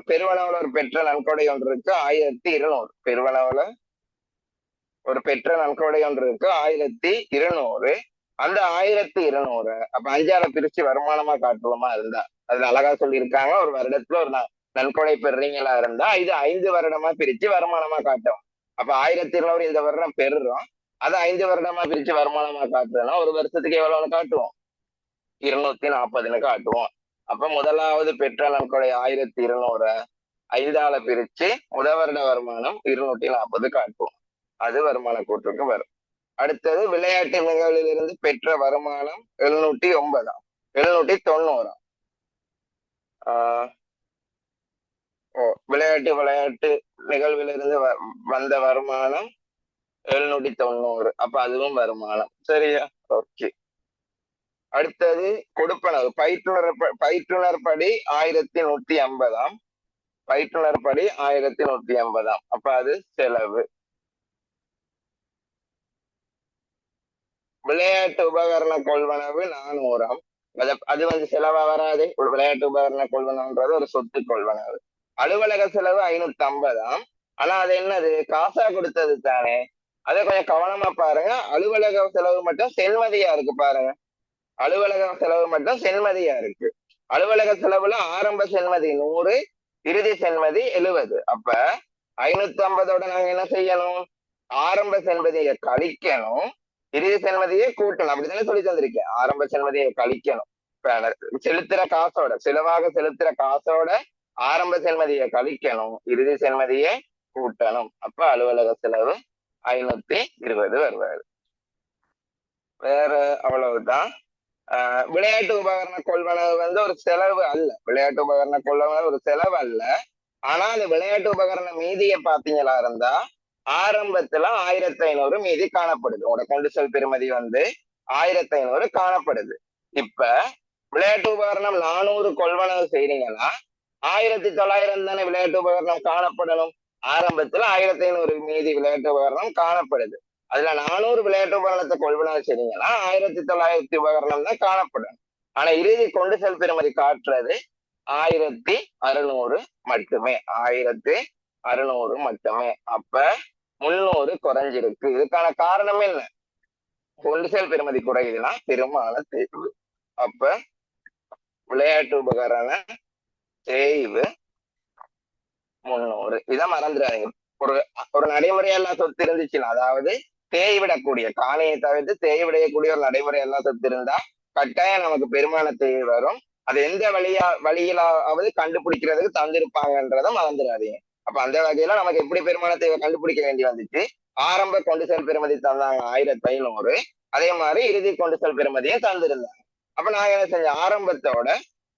பெருவளவுல ஒரு பெற்ற நன்கொடை ஒன்று இருக்கு 1,200. பெருவளவுல ஒரு பெற்ற நன்கொடை ஒன்று இருக்கு 1200. அந்த 1200 அப்ப அஞ்சால பிரிச்சு வருமானமா காட்டுவோமா இருந்தா, அதுல அழகா சொல்லியிருக்காங்க. ஒரு வருடத்துல ஒரு நன்கொடை பெறுறீங்களா இருந்தா இது 5 வருடமா பிரிச்சு வருமானமா காட்டும். அப்ப 1200 இந்த வருடம் பெறுறோம். அதை 5 வருடமா பிரிச்சு வருமானமா காட்டுறோம்னா ஒரு வருஷத்துக்கு எவ்வளவுன்னு காட்டுவோம்? 240ன்னு காட்டுவோம். அப்ப முதலாவது பெற்ற நன்கொடை 1200 5ஆல பிரிச்சு முதல் வருட வருமானம் 240 காட்டுவோம். அது வருமான கூற்றுக்கு வரும். அடுத்தது விளையாட்டு நிகழ்வில் இருந்து பெற்ற வருமானம் 709 790. விளையாட்டு நிகழ்விலிருந்து வந்த வருமானம் 790. அப்ப அதுவும் வருமானம். சரியா? ஓகே. அடுத்தது கொடுப்பனவு பயிற்றுனர் படி 1150. பயிற்றுனர் படி 1150. அப்ப அது செலவு. விளையாட்டு உபகரண கொள்வனவு 400. அது செலவா வராது. விளையாட்டு உபகரண கொள்வனவுன்றது ஒரு சொத்து கொள்வனவு. அலுவலக செலவு 550. ஆனா அது என்னது? காசா கொடுத்தது தானே. அதை கொஞ்சம் கவனமா பாருங்க. அலுவலக செலவு மட்டும் செல்மதியா இருக்கு பாருங்க. அலுவலக செலவு மட்டும் செல்மதியா இருக்கு. அலுவலக செலவுல ஆரம்ப செல்மதி 100, இறுதி செல்மதி 70. அப்ப 550ஓட நாங்க என்ன செய்யணும்? ஆரம்ப செல்மதியை கழிக்கணும், இறுதி செல்மதியை கூட்டணும். அப்படித்தானே சொல்லி தந்திருக்கேன். ஆரம்ப செல்மதியை கழிக்கணும். செலுத்துற காசோட செலுத்துற காசோட ஆரம்ப செல்மதியை கழிக்கணும், இறுதி செல்மதியை கூட்டணும். அப்ப அலுவலக செலவு 520 வருவாரு. வேற அவ்வளவுதான். விளையாட்டு உபகரண கொள்வனவு ஒரு செலவு அல்ல. விளையாட்டு உபகரண கொள்வனவு ஒரு செலவு அல்ல. ஆனா அந்த விளையாட்டு உபகரண மீதியை பாத்தீங்களா இருந்தா ஆரம்பத்துல 1500 மீதி காணப்படுது. உங்களோட கொண்டு செல் பெறுமதி 1500 காணப்படுது. இப்ப விளையாட்டு உபகரணம் 400 கொள்வனவு செய்றீங்கன்னா 1900 தானே விளையாட்டு உபகரணம் காணப்படணும். ஆரம்பத்துல 1500 மீதி விளையாட்டு உபகரணம் காணப்படுது. அதுல 400 விளையாட்டு உபகரணத்தை கொள்வனவு செய்றீங்கன்னா 1900 உபகரணம் தான் காணப்படும். ஆனா இறுதி கொண்டு செல் பெறுமதி காட்டுறது 1600 மட்டுமே. 1600 மட்டுமே. அப்ப 300 குறைஞ்சிருக்கு. இதுக்கான காரணம் என்ன? கொண்டு செல் பெறுமதி குறையுதுன்னா பெருமான தேய்வு. அப்ப விளையாட்டு உபகரண தேய்வு 300. இதை மறந்துடாதீங்க. ஒரு ஒரு நடைமுறையெல்லாம் சொத்து இருந்துச்சுன்னா, அதாவது தேய்விடக்கூடிய காணியை தவிர்த்து தேய்விடக்கூடிய ஒரு நடைமுறை எல்லாம் சொத்து இருந்தா கட்டாயம் நமக்கு பெருமான தேய்வு வரும். அது எந்த வழியிலாவது கண்டுபிடிக்கிறதுக்கு தந்திருப்பாங்கன்றத மறந்துடாதீங்க. அப்ப அந்த வகையில நமக்கு எப்படி பெருமான தேவை கண்டுபிடிக்க வேண்டி வந்துச்சு? ஆரம்ப கொண்டு செல் பெறுமதி தந்தாங்க 1500. அதே மாதிரி இறுதி கொண்டு செல் பெறுமதியும் தந்திருந்தாங்க. அப்ப நாங்க என்ன செஞ்சோம்? ஆரம்பத்தோட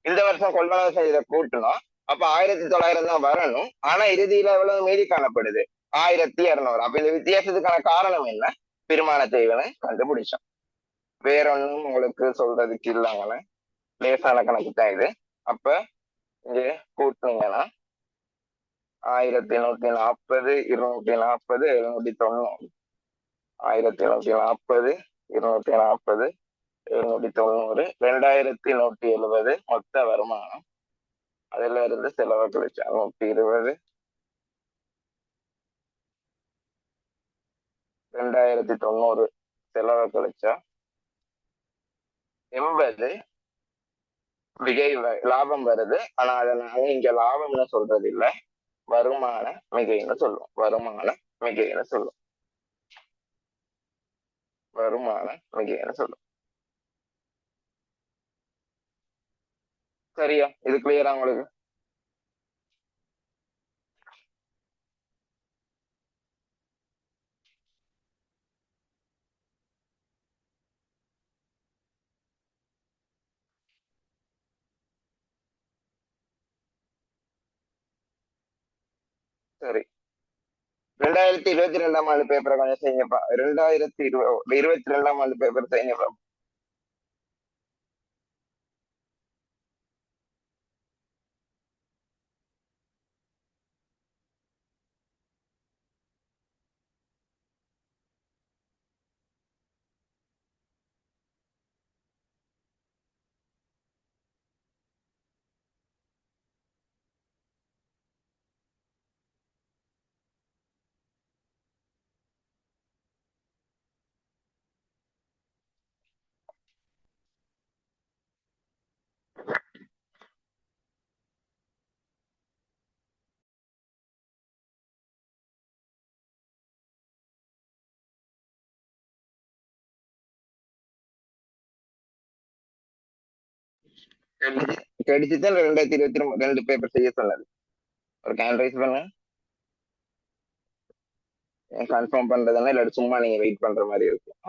இந்த வருஷம் கொள்வனவு செய்த கூட்டணும். அப்ப 1900 தான் வரணும். ஆனா இறுதியில எவ்வளவு மீதி காணப்படுது? 1200. அப்ப இந்த வித்தியாசத்துக்கான காரணம் என்ன? பெருமான தேய்வுன்னு கண்டுபிடிச்சோம். வேற ஒண்ணும் உங்களுக்கு சொல்றதுக்கு இல்லாங்களே. லேசான கணக்கு தான் இது. அப்ப இங்க கூட்டுனீங்கன்னா 1140, 240, 790. 1140, 240, 790, 2170 மொத்த வருமானம். அதுல இருந்து செலவு கழிச்சா 120, 2090 செலவு கழிச்சா 80 மிகை லாபம் வருது. ஆனா அதை நாங்க இங்க லாபம்னு சொல்றது இல்ல, வருமான மிகைன்னு சொல்லுவோம். வருமான மிகைன்னு சொல்லுவோம். வருமான மிகைன்னு சொல்லுவோம். சரியா? இது கிளியரா உங்களுக்கு? சரி. 2022ஆம் ஆண்டு பேப்பரை கொஞ்சம் செய்யுங்கப்பா. 22ஆம் ஆண்டு பேப்பர் செய்யுங்கப்பா. கடிச்சு தான் 2022 பேப்பர் செய்ய சொன்னது. ஒரு ஹேண்ட் ரைஸ் பண்ணுங்க. கன்ஃபார்ம் பண்றதுன்னா இல்லாட்டி சும்மா நீங்க வெயிட் பண்ற மாதிரி இருக்கும்.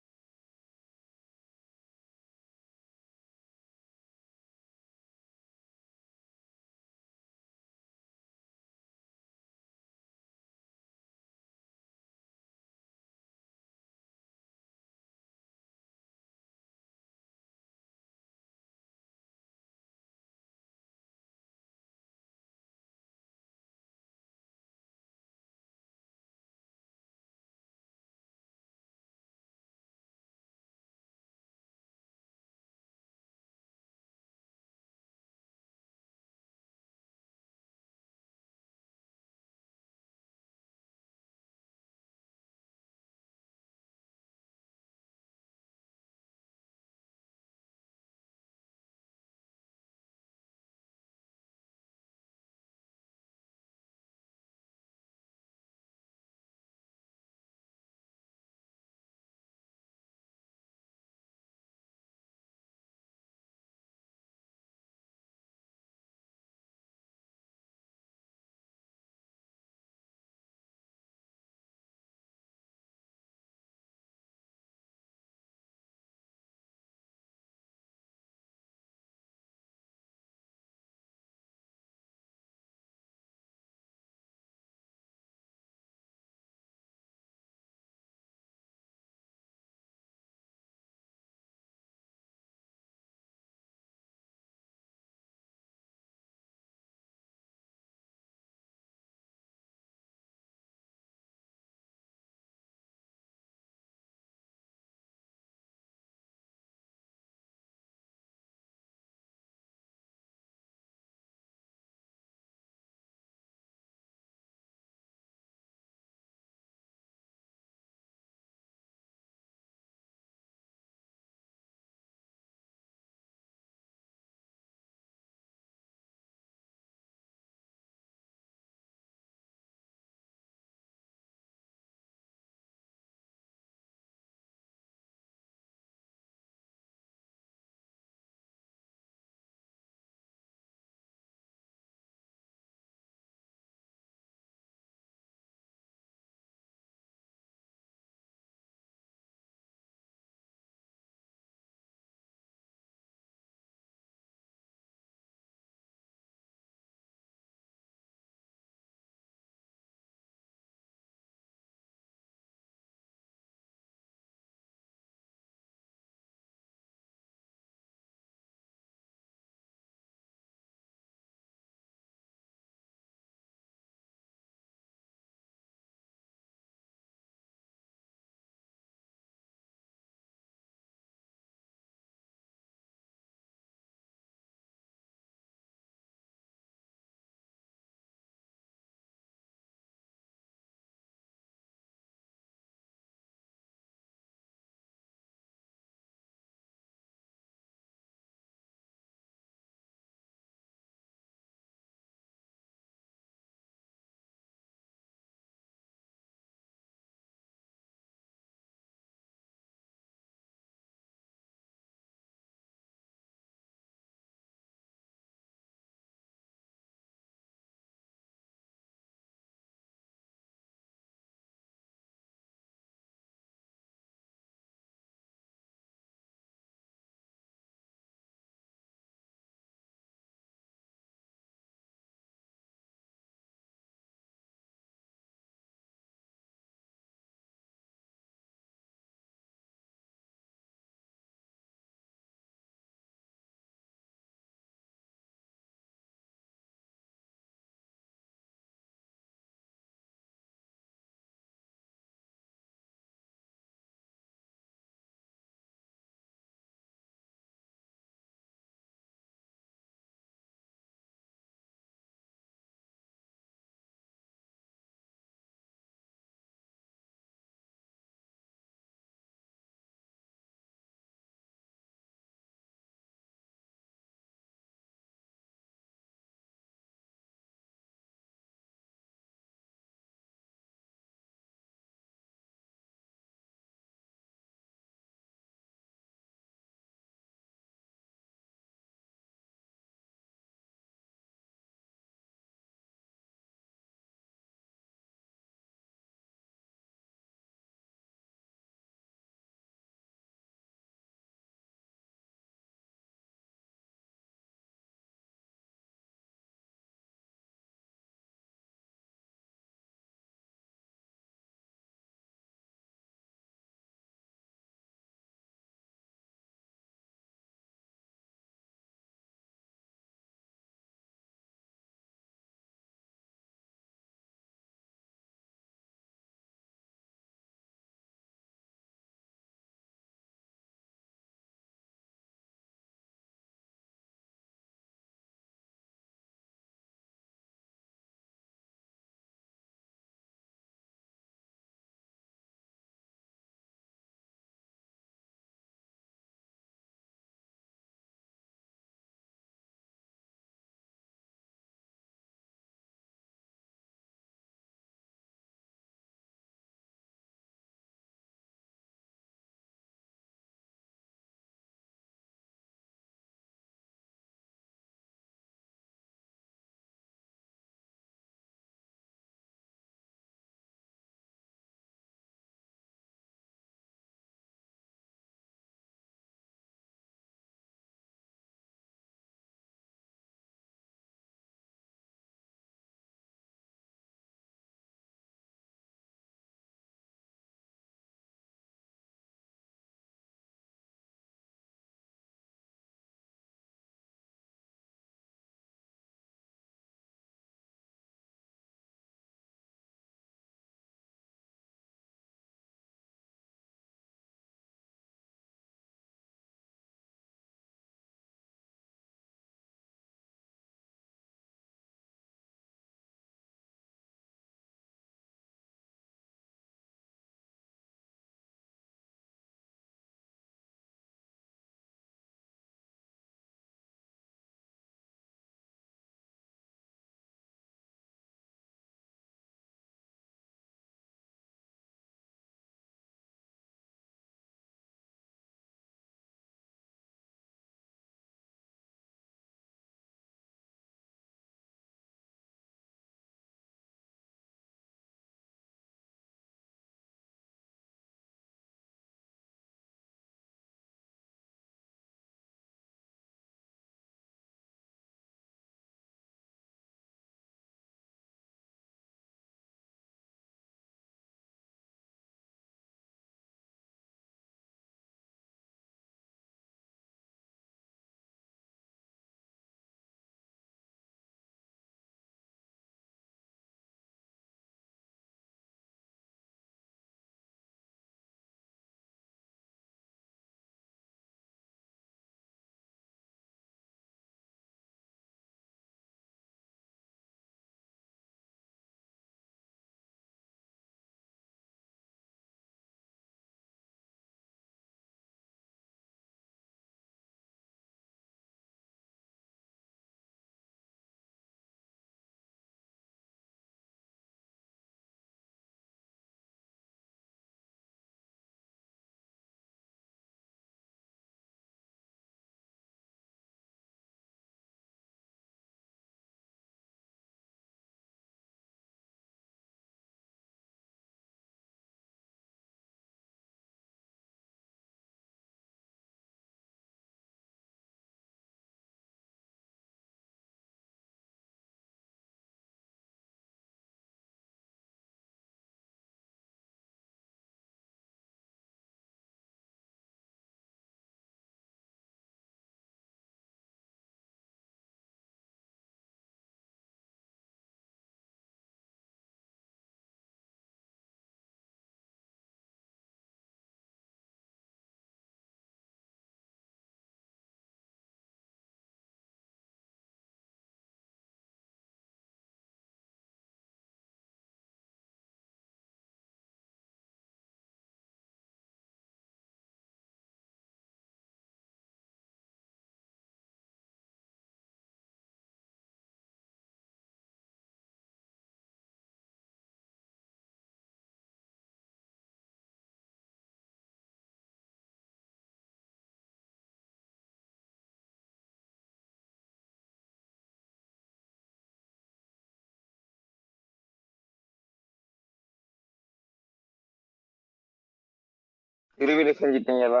இருவிட செஞ்சிட்டீங்களா?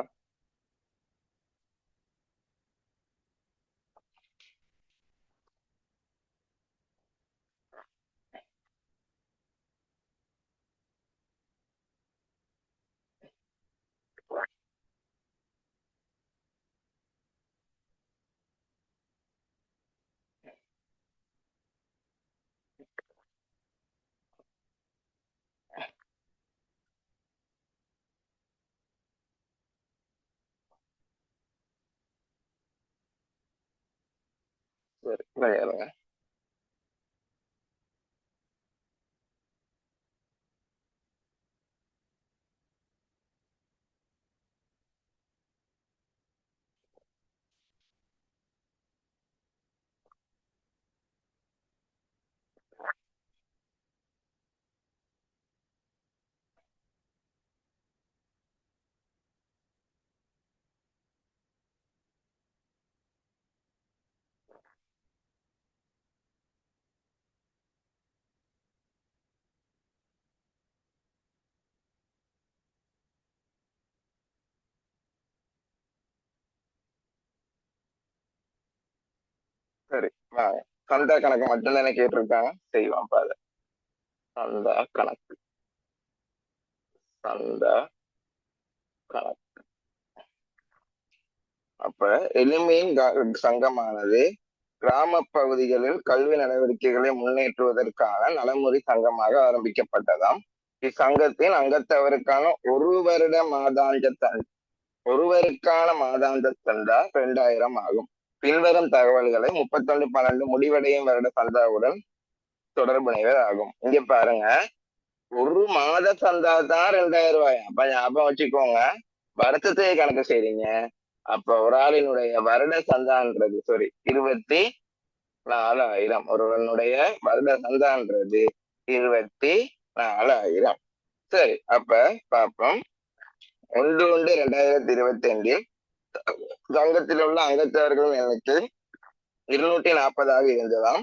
சரி, இருங்க. சரி, வாங்க. சந்தா கணக்கு மட்டும்தானே கேட்டிருக்காங்க, செய்வோம் பாரு. சந்தா கணக்கு, சந்தா கணக்கு. அப்ப எளிமையின் சங்கமானது கிராம பகுதிகளில் கல்வி நடவடிக்கைகளை முன்னேற்றுவதற்கான நலமுறை சங்கமாக ஆரம்பிக்கப்பட்டதாம். இச்சங்கத்தின் அங்கத்தவருக்கான ஒருவருக்கான மாதாந்த சந்தா 2000 ஆகும். பின்வரும் தகவல்களை 31/12 முடிவடையும் வருட சந்தாவுடன் தொடர்புடையவர் ஆகும். இங்க பாருங்க, ஒரு மாத சந்தா தான் 2000 ரூபாய். அப்ப ஞாபகம் வச்சுக்கோங்க, வருஷத்துக்கு கணக்கு செய்றீங்க. அப்ப ஒரு ஆளினுடைய வருட சந்தான்றது 24,000. ஒருவனுடைய வருட சந்தான்றது 24,000. சரி, அப்ப பார்ப்போம். 1/1/2025 சங்கத்தில் உள்ள அங்கத்தவர்களின் எண்ணிக்கை 240 இருந்ததாம்.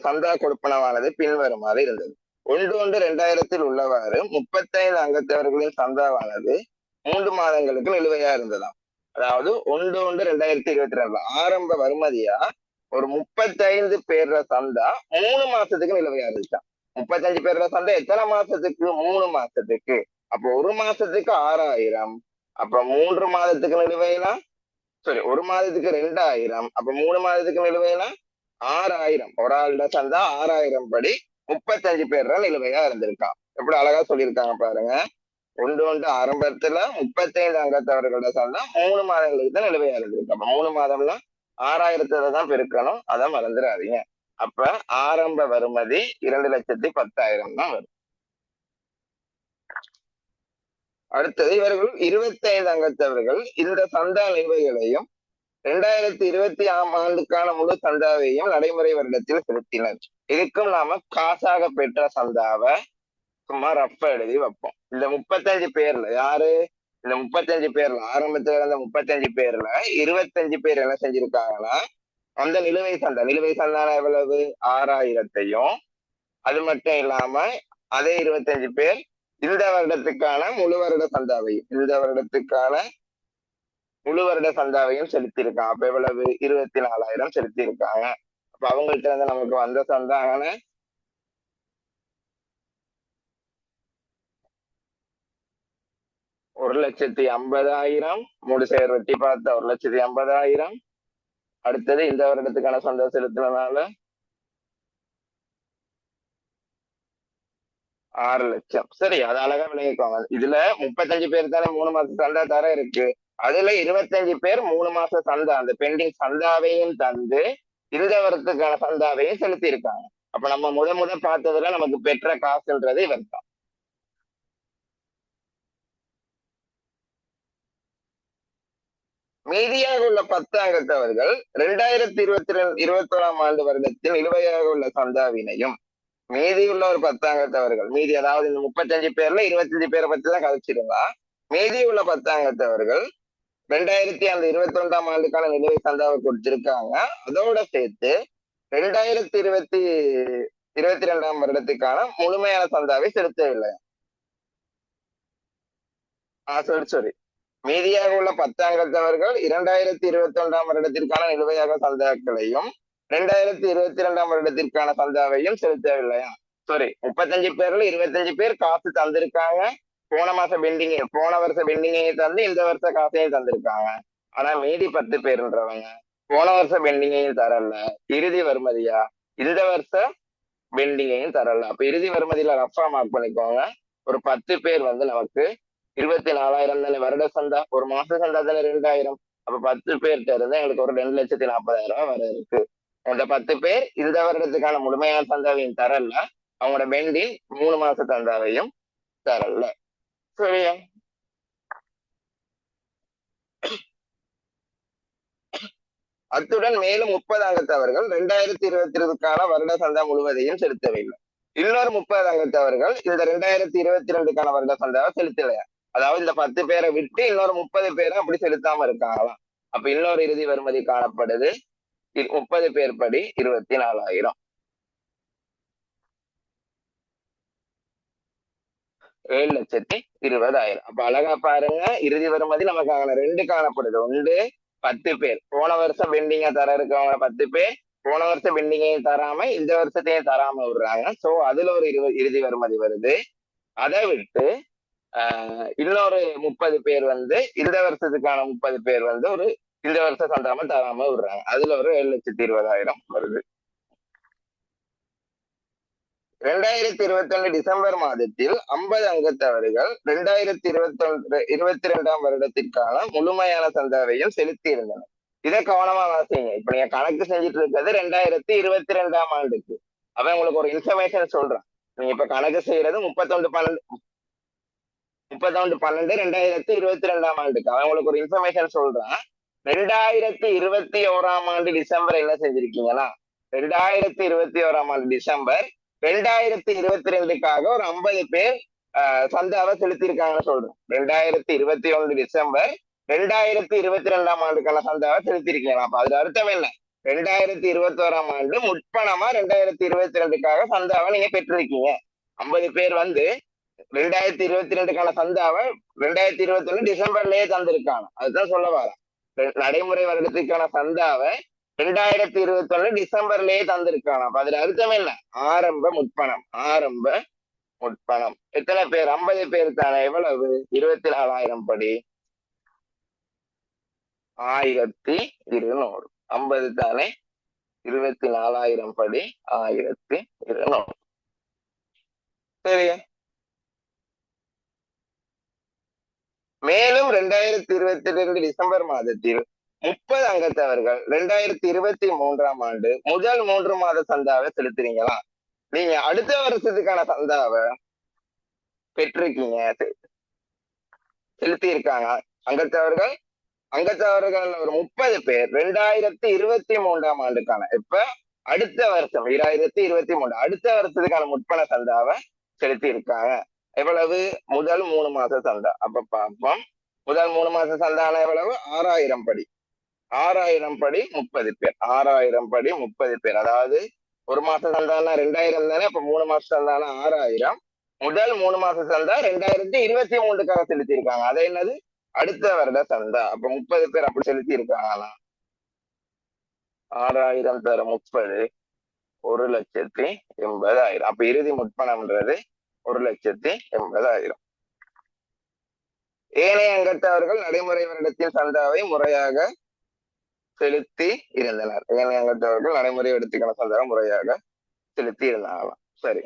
சந்தா கொடுப்பனவானது பின்வருமாறு இருந்தது. 1/1/2000 உள்ளவாறு 35 அங்கத்தவர்களின் சந்தாவானது 3 மாதங்களுக்கு நிலுவையா இருந்ததாம். அதாவது 1/1/2022 ஆரம்ப வருமதியா ஒரு 35 பேர்ற சந்தா 3 மாசத்துக்கு நிலுவையா இருந்துச்சான். 35 பேர்ற சந்தா எத்தனை மாசத்துக்கு? 3 மாசத்துக்கு. அப்போ ஒரு மாசத்துக்கு 6000. அப்ப 3 மாதத்துக்கு நிலுவைனா, ஒரு மாதத்துக்கு 2000. அப்ப 3 மாதத்துக்கு நிலுவைனா 6000. ஒரு ஆள்ட சந்தா 6000 படி 35 பேர் நிலுவையா இருந்திருக்கான். எப்படி அழகா சொல்லியிருக்காங்க பாருங்க. 1/1 ஆரம்பத்துல 35 அங்கத்தவர்களோட சந்தா 3 மாதங்களுக்கு தான் நிலுவையா இருந்திருக்கு. அப்ப 3 மாதம்னா 6000 தான் பெருக்கணும், அதை மறந்துடாதீங்க. அப்ப ஆரம்ப வருமதி 2,10,000 தான் வரும். அடுத்தது, இவர்கள் 25 அங்கத்தவர்கள் இந்த சந்தா நிலுவைகளையும் 2020 முழு சந்தாவையும் நடைமுறை வருடத்தில் செலுத்தினர். இதுக்கும் நாம காசாக பெற்ற சந்தாவை சும்மா ரப்ப எழுதி வைப்போம். இந்த 35 பேர்ல யாரு? இந்த 35 பேர்ல ஆரம்பத்துல இருந்த 35 பேர்ல 25 பேர் என்ன செஞ்சிருக்காங்கன்னா, அந்த நிலுவை சந்தான எவ்வளவு? 6000. அது மட்டும் இல்லாம அதே 25 பேர் இந்த வருடத்துக்கான முழு வருட சந்தாவையும் செலுத்தியிருக்காங்க. அப்ப எவ்வளவு? 24,000 செலுத்தியிருக்காங்க. அப்ப அவங்கள்ட்ட இருந்து நமக்கு வந்த சந்தான 1,50,000. 3 சேர் வெட்டி பார்த்தா 1,50,000. அடுத்தது இந்த வருடத்துக்கான சந்தா செலுத்தினால 6 லட்சம். சரி, அது அழகா விளங்கிக்கோங்க. இதுல 35 பேர் தானே 3 மாசம் சந்தா தர இருக்கு. அதுல 25 பேர் 3 மாசம் சந்தா, அந்த பெண்டிங் சந்தாவையும் தந்து இந்த வருடத்துக்கான சந்தாவையும் செலுத்தி இருக்காங்க. அப்ப நம்ம முத பார்த்ததுல நமக்கு பெற்ற காசுன்றது இவர் தான். மீதியாக உள்ள 10 அங்கத்தவர்கள் 2021 வருடத்தில் நிலுவையாக உள்ள சந்தாவினையும், மீதியுள்ள ஒரு 10 அங்கத்தவர்கள், மீதி அதாவது இந்த 35 பேர்ல 25 பேரை பத்தி தான் கழிச்சிருந்தா, மீதி உள்ள 10 அங்கத்தவர்கள் 2021 நிலுவை சந்தாவை கொடுத்திருக்காங்க. அதோட சேர்த்து 2022 வருடத்துக்கான முழுமையான சந்தாவை செலுத்தவில்லை. sorry. மீதியாக உள்ள 10 அங்கத்தவர்கள் 2021 வருடத்திற்கான நிலுவையாக சந்தாக்களையும் 2022 வருடத்திற்கான சந்தாவையும் செலுத்தவில்லையா? சாரி, 35 பேர்ல 25 பேர் காசு தந்திருக்காங்க. போன வருஷ பெண்டிங்கையும் தந்து இந்த வருஷ காசையும் தந்திருக்காங்க. ஆனா மீதி 10 பேருன்றவங்க போன வருஷ பெண்டிங்கையும் தரல. இறுதி வருமதியா இந்த வருஷ பெண்டிங்கையும் தரல. அப்ப இறுதி வருமதியில ரஃபா மார்க் பண்ணிக்கோங்க. ஒரு 10 பேர் வந்து நமக்கு 24,000 தானே வருட சந்தா, ஒரு மாச சந்தா தானே 2,000. அப்ப 10 பேர்கிட்ட இருந்து எங்களுக்கு ஒரு 2,40,000 வர இருக்கு. அந்த 10 பேர் இந்த வருடத்துக்கான முழுமையான சந்தாவையும் தரல, அவங்களோட பெண்டிங் 3 மாச சந்தாவையும் தரல. சரியா? அத்துடன் மேலும் 30 அங்கத்தவர்கள் 2022க்கான வருட சந்தா முழுவதையும் செலுத்தவில்லை. இன்னொரு 30 அங்கத்தவர்கள் இந்த 2022க்கான வருட சந்தாவை செலுத்தலையா? அதாவது இந்த 10 பேரை விட்டு இன்னொரு 30 பேரும் அப்படி செலுத்தாம இருக்காங்களாம். அப்ப இன்னொரு இறுதி வருமதி காணப்படுது. 30 பேர் படி 24,000. 7,20,000. அப்ப அழகா பாருங்க, இறுதி வருமதி நமக்கு அங்கே 2 காணப்படுது. ஒன்று 10 பேர் போன வருஷம் பெண்டிங்கா தர இருக்கவங்க 10 பேர் போன வருஷம் பெண்டிங்கையும் தராம இந்த வருஷத்தையும் தராம விடுறாங்க. சோ அதுல ஒரு இறுதி வருமதி வருது. அதை விட்டு இன்னொரு 30 பேர் வந்து இந்த வருஷத்துக்கான 30 பேர் வந்து ஒரு இந்த வருஷம் சந்தாம தராம விடுறாங்க. அதுல ஒரு 7,20,000 வருது. 2021 டிசம்பர் மாதத்தில் 50 அங்கத்தவர்கள் 2022 வருடத்திற்கான முழுமையான சந்தாவையும் செலுத்தி இருந்தனர். இதை கவனமா வாசிங்க. இப்ப நீங்க கணக்கு செஞ்சுட்டு இருக்கிறது 2022 ஆண்டுக்கு. அவன் உங்களுக்கு ஒரு இன்ஃபர்மேஷன் சொல்றான். நீங்க இப்ப கணக்கு செய்யறது 31/12/2022 ஆண்டுக்கு. அவன் உங்களுக்கு ஒரு இன்ஃபர்மேஷன் சொல்றான். 2021 ஆண்டு டிசம்பர் என்ன செஞ்சிருக்கீங்கன்னா 2021 ஆண்டு டிசம்பர் 2022க்காக ஒரு 50 பேர் சந்தாவை செலுத்தியிருக்காங்கன்னு சொல்றோம். 2021 டிசம்பர் 2022 ஆண்டுக்கான சந்தாவை செலுத்திருக்கீங்க. அப்ப அதுல அர்த்தம் என்ன? 2021 ஆண்டு முற்பணமா 2022க்காக சந்தாவை நீங்க பெற்றிருக்கீங்க. 50 பேர் வந்து 2022க்கான சந்தாவை 2021 டிசம்பர்லயே தந்திருக்காங்க. அதுதான் சொல்ல வரேன். நடைமுறை வருடத்துக்கான சந்தாவை 2021 டிசம்பர்லயே தந்திருக்காங்க. அப்ப அதுல அர்த்தம் என்ன? ஆரம்ப முற்பணம். எத்தனை பேர்? 50 பேர் தானே. எவ்வளவு? 24,000 படி 1,200. 50 தானே, 24,000 படி 1,200. சரியா? மேலும் 2022 டிசம்பர் மாதத்தில் 30 அங்கத்தவர்கள் 2023 ஆண்டு முதல் 3 மாத சந்தாவை செலுத்துறீங்களா? நீங்க அடுத்த வருஷத்துக்கான சந்தாவை பெற்றிருக்கீங்க, செலுத்தி இருக்காங்க. அங்கத்தவர்கள் ஒரு 30 பேர் 2023 ஆண்டுக்கான இப்ப அடுத்த வருஷம் 2023 அடுத்த வருஷத்துக்கான முற்பண சந்தாவை செலுத்தி இருக்காங்க. எவ்வளவு? முதல் 3 மாச சந்தா. அப்ப பார்ப்போம். முதல் 3 மாச சந்தான எவ்வளவு? 6,000 படி. 6,000 படி 30 பேர். 6,000 படி 30 பேர். அதாவது ஒரு மாச சந்தானா 2,000 தானே. அப்ப 3 மாச சந்தானா 6,000. முதல் 3 மாச சந்தா 2023க்காக செலுத்தி இருக்காங்க. அது என்னது? அடுத்த வருட சந்தா. அப்ப 30 பேர் அப்படி செலுத்தி இருக்காங்களா? 6,000 தர 30 1,80,000. அப்ப இறுதி முற்பணம்ன்றது 1,80,000. ஏனைய அங்கத்தவர்கள் நடைமுறை வருடத்தின் சந்தாவை முறையாக செலுத்தி இருந்தனர். ஏனைய அங்கத்தவர்கள் நடைமுறை வருடத்துக்கான சந்தாவை முறையாக செலுத்தி இருந்தாங்களாம். சரி,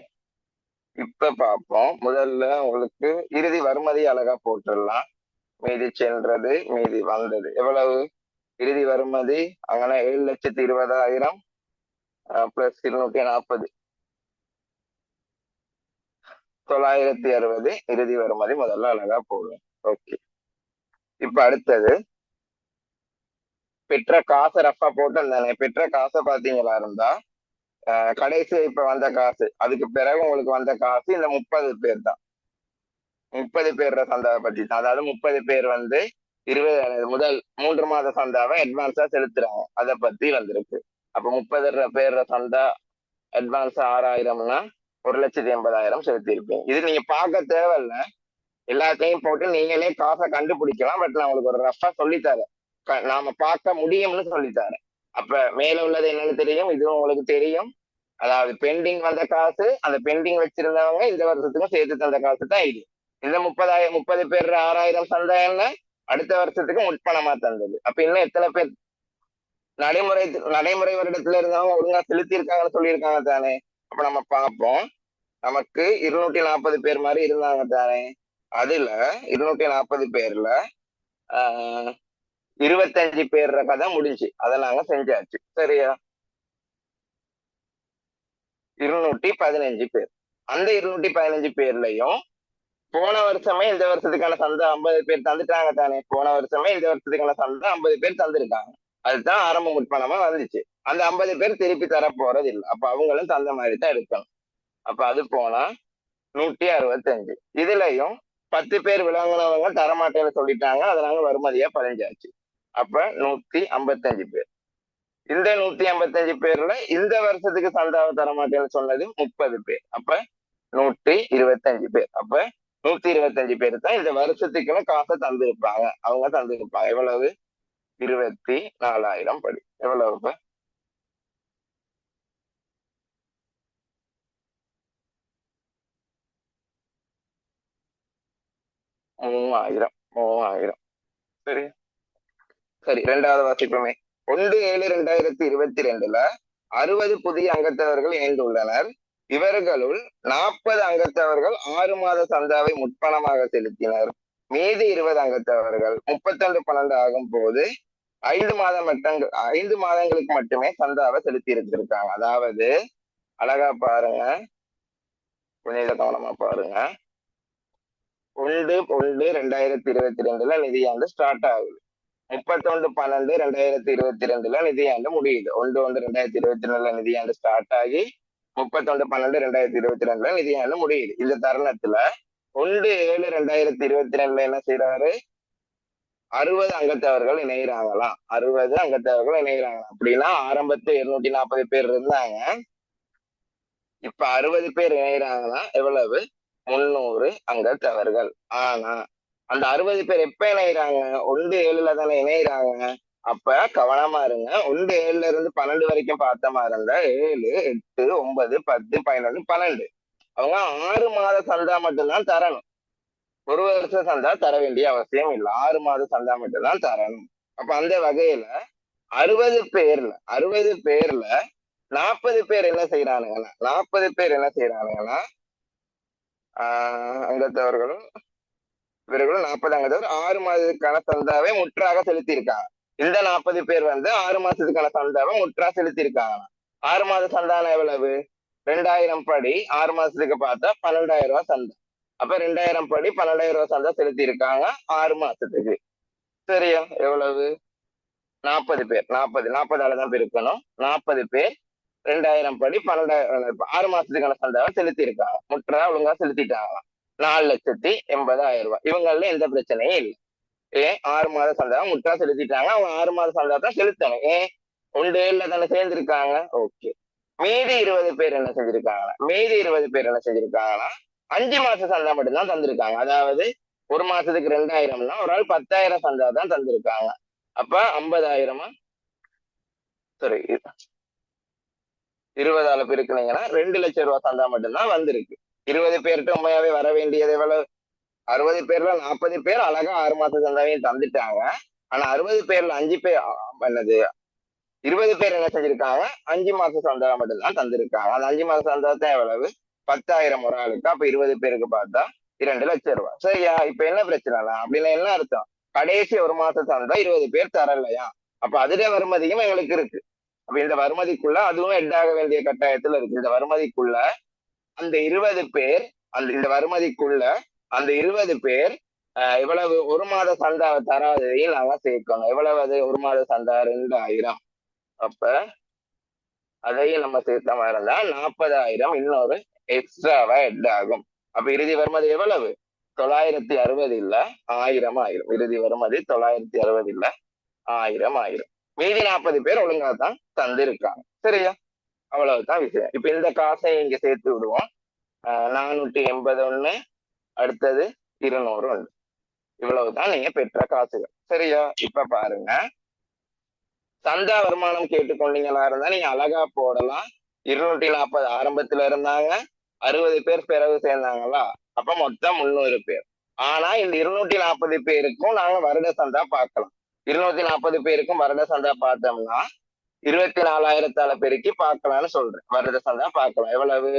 இப்ப பார்ப்போம். முதல்ல உங்களுக்கு இறுதி வருமதி அழகா போட்டுடலாம். மீதி சென்றது, மீதி வந்தது. எவ்வளவு இறுதி வருமதி? அங்கே 7,20,000 பிளஸ் 240 960 இறுதி வருமதி முதல்ல அழகா போடுவோம். ஓகே, இப்ப அடுத்தது பெற்ற காசை ரஃபா போட்டு தானே. பெற்ற காசை பாத்தீங்களா இருந்தா கடைசி இப்ப வந்த காசு, அதுக்கு பிறகு உங்களுக்கு வந்த காசு இந்த 30 பேர் தான். 30 பேர் சந்தாவை பத்தி தான். அதாவது 30 பேர் வந்து முதல் 3 மாத சந்தாவை அட்வான்ஸா செலுத்துறாங்க. அதை பத்தி வந்திருக்கு. அப்ப 30 பேர் சந்தா அட்வான்ஸ் 6,000னா 1,80,000 செலுத்தி இருப்பீங்க. இது நீங்க பார்க்க தேவையில்ல. எல்லாத்தையும் போட்டு நீங்களே காசை கண்டுபிடிக்கலாம். பட் நான் உங்களுக்கு ஒரு ரஃபா சொல்லித்தரேன். நாம பார்க்க முடியும்னு சொல்லித்தரேன். அப்ப மேல உள்ளது என்னன்னு தெரியும், இதுவும் உங்களுக்கு தெரியும். அதாவது பெண்டிங் வந்த காசு, அந்த பெண்டிங் வச்சிருந்தவங்க இந்த வருஷத்துக்கும் சேர்த்து தந்த காசு தான் இது. இந்த 30 பேர் 6000 சந்தாயம்ல அடுத்த வருஷத்துக்கு முற்பணமா தந்தது. அப்ப இன்னும் எத்தனை பேர் நடைமுறை நடைமுறை வருடத்துல இருந்தவங்க ஒழுங்கா செலுத்தி இருக்காங்கன்னு சொல்லியிருக்காங்க தானே. அப்ப நம்ம பார்ப்போம். நமக்கு 240 பேர் மாதிரி இருந்தாங்க தானே. அதுல 240 பேர்ல 25 பேர் கதை முடிஞ்சு அதை நாங்க செஞ்சாச்சு. சரியா? 215 பேர். அந்த 215 பேர்லயும் போன வருஷமே இந்த வருஷத்துக்கான சந்தை 50 பேர் தந்துட்டாங்க தானே. போன வருஷமே இந்த வருஷத்துக்கான சந்தை 50 பேர் தந்திருக்காங்க. அதுதான் ஆரம்ப முற்பணமா வந்துச்சு. அந்த 50 பேர் திருப்பி தர போறது இல்லை. அப்ப அவங்களும் தந்த மாதிரி தான் இருக்கணும். அப்ப அது போனா 165. இதுலயும் 10 பேர் விளங்கினவங்க தரமாட்டேன்னு சொல்லிட்டாங்க. அதை நாங்க வருமதியா பதிஞ்சாச்சு. அப்ப 155 பேர். இந்த 155 பேர்ல இந்த வருஷத்துக்கு சந்தாவை தரமாட்டேன்னு சொன்னது 30 பேர். அப்ப 125 பேர். அப்ப 125 பேர் தான் இந்த வருஷத்துக்குன்னு காசை தந்திருப்பாங்க. அவங்க தந்திருப்பாங்க. எவ்வளவு? 24,000 படி. எவ்வளவு? 3000. சரி சரி, இரண்டாவது வாசிப்போமே. 1/7/2022 60 புதிய அங்கத்தவர்கள் இணைந்துள்ளனர். இவர்களுள் 40 அங்கத்தவர்கள் 6 மாத சந்தாவை முற்பணமாக செலுத்தினர். மீதி 20 அங்கத்தவர்கள் 31/12 ஆகும் போது 5 மாதங்களுக்கு மட்டுமே சந்தாவை செலுத்தி இருந்திருக்காங்க. அதாவது அழகா பாருங்க, கொஞ்சம் கவனமா பாருங்க. 1/1/2022 நிதியாண்டு ஸ்டார்ட் ஆகுது. 31/12/2022 நிதியாண்டு முடியுது. 1/1/2022 நிதியாண்டு ஸ்டார்ட் ஆகி 31/12/2022 நிதியாண்டு முடியுது. இந்த தருணத்துல 1/7/2022 என்ன செய்யறாரு? 60 அங்கத்தவர்கள் இணைகிறாங்களாம். 60 அங்கத்தவர்கள் இணைகிறாங்க. அப்படின்னா ஆரம்பத்துல 240 பேர் இருந்தாங்க. இப்ப 60 பேர் இணைகிறாங்கன்னா எவ்வளவு? 300 அங்கத்தவர்கள். ஆனா அந்த 60 பேர் எப்ப இணைகிறாங்க? 1/7 தானே இணைகிறாங்க. அப்ப கவனமா இருங்க. 1/7 இருந்து 12 வரைக்கும் பார்த்தமா இருந்தா 7, 8, 9, 10, 11, 12. அவங்க 6 மாத சந்தா மட்டும்தான் தரணும். ஒரு வருஷ சந்தா தர வேண்டிய அவசியம் இல்லை. 6 மாத சந்தா மட்டும்தான் தரணும். அப்ப அந்த வகையில 60 பேர்ல 40 பேர் என்ன செய்யறானுங்கன்னா 40 பேர் என்ன செய்யறானுங்கன்னா அங்கத்தவர்களும் இவர்களும் 40 அங்கத்தவர் 6 மாதத்துக்கான சந்தாவை முற்றாக செலுத்தி இருக்காங்க. இந்த 40 பேர் 6 மாசத்துக்கான சந்தாவை முற்றா செலுத்தி இருக்காங்க. 6 மாத சந்தான எவ்வளவு? 2000 படி 6 மாசத்துக்கு பார்த்தா 12,000 ரூபாய் சந்தா. அப்ப 2000 படி 12,000 ரூபாய் சந்தா செலுத்தி இருக்காங்க 6 மாசத்துக்கு. சரியா? எவ்வளவு? 40 பேர். 40 தான் இருக்கணும். 40 பேர் 2000 படி 12,000 6 மாசத்துக்கான சந்தாவை செலுத்தி இருக்காங்க. முற்றா ஒழுங்கா செலுத்திட்டாங்க. 4,80,000 ரூபாய். இவங்கள எந்த பிரச்சனையும் இல்லை. ஏன்? 6 மாத சந்தாவை முற்றா செலுத்திட்டாங்க. அவங்க 6 மாத சந்தா தான் செலுத்தணும். ஏன்? 1/7 தானே சேர்ந்திருக்காங்க. ஓகே. மீதி 20 பேர் என்ன செஞ்சிருக்காங்கன்னா 5 மாச சந்தா மட்டும்தான் தந்திருக்காங்க. அதாவது ஒரு மாசத்துக்கு 2,000னா ஒரு ஆள் 10,000 சந்தா தான் தந்திருக்காங்க. அப்ப 50,000 சரி 20 பெருக்குனீங்கன்னா 2 லட்சம் ரூபாய் சந்தா மட்டும்தான் வந்திருக்கு. 20 பேர்கிட்ட உண்மையாவே வர வேண்டியது எவ்வளவு? 60 பேர்ல 40 பேர் அழகா 6 மாச சந்தாவையும் தந்துட்டாங்க. ஆனா 60 பேர்ல 5 பேர் என்னது 20 பேர் என்ன செஞ்சிருக்காங்க? 5 மாச சந்தாவை மட்டும்தான் தந்திருக்காங்க. அந்த 5 மாச சந்தாதான் எவ்வளவு? 10,000 ஒரு ஆளுக்கு. அப்ப 20 பேருக்கு பார்த்தா 2 லட்சம் ரூபாய். சரியா? இப்ப என்ன பிரச்சனைலாம் அப்படின்னா என்ன அர்த்தம்? கடைசி ஒரு மாசம் சந்தா 20 பேர் தரலையா? அப்ப அதுல வருமதியும் எங்களுக்கு இருக்கு. அப்ப இந்த வருமதிக்குள்ள அதுவும் ஹெட் ஆக வேண்டிய கட்டாயத்துல இருக்கு. இந்த வருமதிக்குள்ள அந்த 20 பேர் இந்த வருமதிக்குள்ள அந்த 20 பேர் எவ்வளவு ஒரு மாத சந்தாவை தராதையும் நாங்க சேர்க்கணும். எவ்வளவு அது? ஒரு மாத சந்தா 2,000. அப்ப அதையும் நம்ம சேர்த்த மாதிரி இருந்தா 40,000 இன்னொரு எக்ஸ்ட்ராவா ஹெட் ஆகும். அப்ப இறுதி வருமதி எவ்வளவு? 960 இல்ல 1000 ஆயிரும். இறுதி வருமதி 960 இல்ல 1000 ஆயிரும். மீதி 40 பேர் ஒழுங்கா தான் தந்திருக்காங்க. சரியா? அவ்வளவுதான் விஷயம். இப்ப இந்த காசை இங்க சேர்த்து விடுவோம். 481 அடுத்தது 200 உண்டு. இவ்வளவுதான் நீங்க பெற்ற காசுகள். சரியா? இப்ப பாருங்க, சந்தா வருமானம் கேட்டுக்கொண்டீங்களா இருந்தா நீங்க அழகா போடலாம். 240 ஆரம்பத்துல இருந்தாங்க, 60 பேர் பிறகு சேர்ந்தாங்களா, அப்ப மொத்தம் 300 பேர். ஆனா இந்த 240 பேருக்கும் நாங்க வருட சந்தா பார்க்கலாம். 240 பேருக்கும் வருட சந்தா பார்த்தோம்னா 24,000 பெருக்கி பார்க்கலாம்னு சொல்றேன். வருட சந்தா பார்க்கலாம். எவ்வளவு?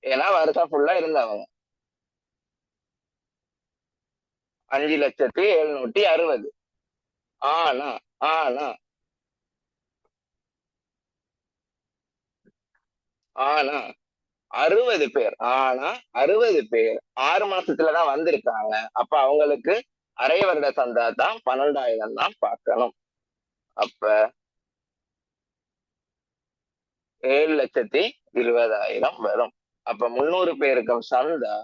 ஏன்னா வருஷம் ஃபுல்லா இருந்தவங்க 5,760. ஆனா ஆனா ஆனா 60 பேர், ஆனா 60 பேர் 6 மாசத்துலதான் வந்திருக்காங்க. அப்ப அவங்களுக்கு அரை வருட சந்தா தான் 12,000 தான் பார்க்கணும். அப்ப 7,20,000 வரும். அப்ப 300 பேருக்கும் சந்தா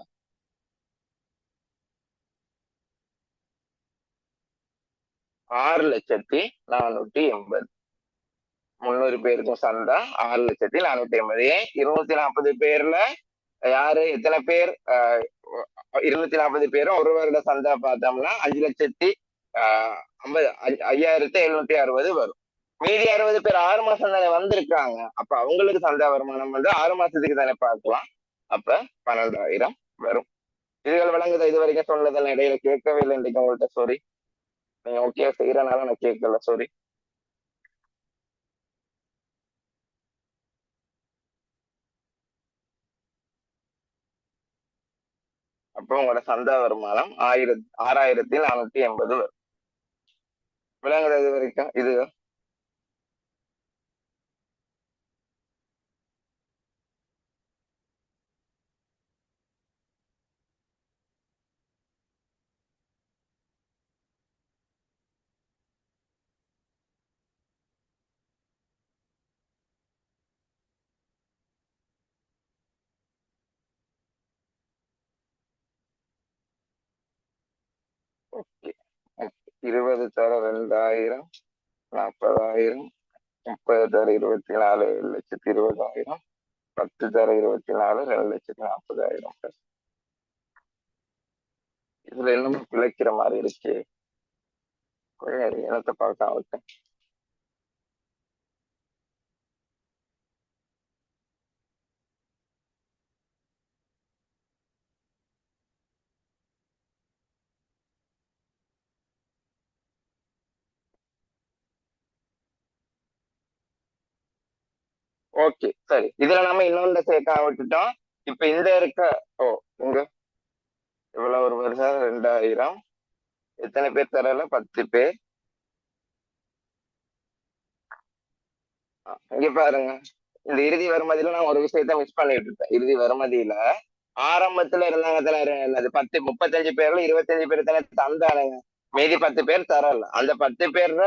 6,480. 300 பேருக்கும் சந்தா 6,480. 240 பேர்ல யாரு எத்தனை பேர்? 240 பேரும் ஒரு வருட சந்தா பார்த்தோம்னா 5,50,5,760 வரும். மீதி 60 பேர் 6 மாசம் தானே வந்திருக்காங்க. அப்ப அவங்களுக்கு சந்தா வருமானம் வந்து 6 மாசத்துக்கு தானே பார்க்கலாம். அப்ப 12,000 வரும். இதுகள் விளங்குதா? இது வரைக்கும் சொன்னதெல்லாம் இடையில கேட்கவே இல்லை இன்றைக்கு உங்கள்கிட்ட. சாரி, நீங்க ஓகே செய்யறனால நான் கேட்கல. சாரி. அப்போ உங்களோட சந்தா வருமானம் 6,480 வரும். விளங்குதா இது வரைக்கும்? இது ஓகே. 20 தர 2,000, 40,000, 30 தர 24, 7,20,000, 10 தர 24, 2,40,000. இதுல என்னமோ பிழைக்கிற மாதிரி இருக்கு. கொஞ்சம் இனத்தை பார்க்க விட்டேன். ஓகே, சரி. இதுல நம்ம இன்னொன்று சேர்க்க விட்டுட்டோம். இப்ப இந்த இருக்க, ஓ, இங்க இவ்வளவு ஒரு வருஷம் 2,000. எத்தனை பேர் தரல? 10 பேர். இங்க பாருங்க, இந்த இறுதி வருமதியில நான் ஒரு விஷயத்த மிஸ் பண்ணிட்டு இருப்பேன். இறுதி வருமதியில ஆரம்பத்துல இருந்தாங்க தானே, என்னது 10 35 பேர்ல 25 பேர் தானே தந்தானுங்க. மீதி 10 பேர் தரல. அந்த 10 பேர்ல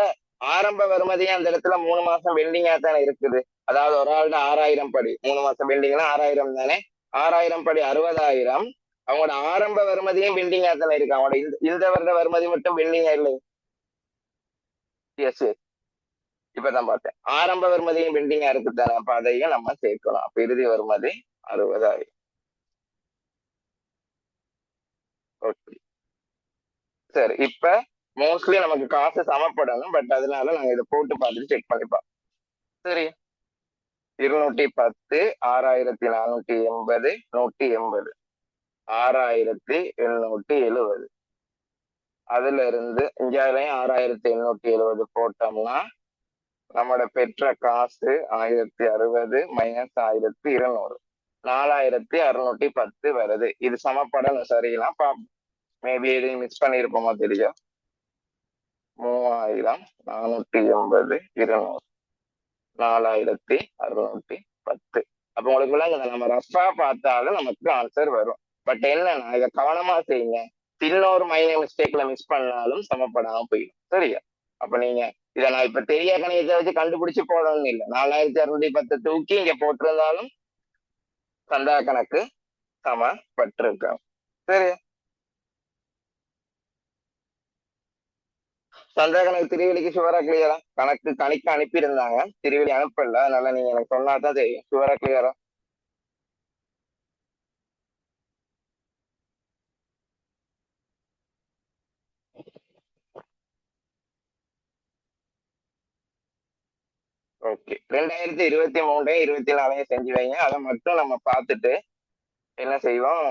ஆரம்ப வருமதியே அந்த இடத்துல 3 மாசம் பெண்டிங்கா தானே இருக்குது. அதாவது ஒரு ஆள்கிட்ட 6,000 படி, 3 மாசம் பெண்டிங்னா 6,000 தானே. 6,000 படி 60,000. அவங்களோட ஆரம்ப வருமதியும் பெண்டிங்கா தானே இருக்கு. அவங்களோட இந்த வருட வருமதி மட்டும் பெண்டிங்கா இல்லை. Yes, yes. இப்பதான் பார்த்தேன். ஆரம்ப வருமதியும் பெண்டிங்கா இருக்கு தானே. அப்ப அதையும் நம்ம சேர்க்கலாம். அப்ப இறுதி வருமதி 60,000. ஓகே, சரி. இப்ப மோஸ்ட்லி நமக்கு காசு சமப்படணும். பட் அதனால நாங்க இதை போட்டு பார்த்துட்டு செக் பண்ணிப்போம். சரி. 210, 6,480, 180, 6,770. அதுல இருந்து இந்தியாவிலையும் 6,770 போட்டோம்னா நம்மளோட பெற்ற காசு 1,060 மைனஸ் 1,200, 4,610 வருது. இது சமப்படணும். சரிங்களா? மேபி எதையும் மிஸ் பண்ணிருப்போமா தெரியும். 3,480, 200, 4,610. அப்ப உங்களுக்கு விளங்குது, நம்ம ரஃபா பார்த்தாலும் நமக்கு ஆன்சர் வரும். பட் என்னன்னா, இதை கவனமா செய்யுங்க. சின்ன ஒரு மைனர் மிஸ்டேக்ல மிஸ் பண்ணாலும் சமப்படாம போயிடும். சரியா? அப்ப நீங்க இதை நான் இப்ப தெரிய கணிதத்தை வச்சு கண்டுபிடிச்சு போடணும்னு இல்லை. 4,610 தூக்கி இங்க போட்டிருந்தாலும் சந்தா கணக்கு சமப்பட்டிருக்கும். சரி. சந்தா கணக்கு திருவெளிக்கு சுவரா கிளியரா? கணக்கு கணிக்க அனுப்பியிருந்தாங்க, திருவெளி அனுப்பல. அதனால நீங்க எனக்கு சொன்னாதான் தெரியும். சுவரா கிளியரா? ஓகே. 2023 24 செஞ்சு வைங்க. அதை மட்டும் நம்ம பார்த்துட்டு என்ன செய்வோம்,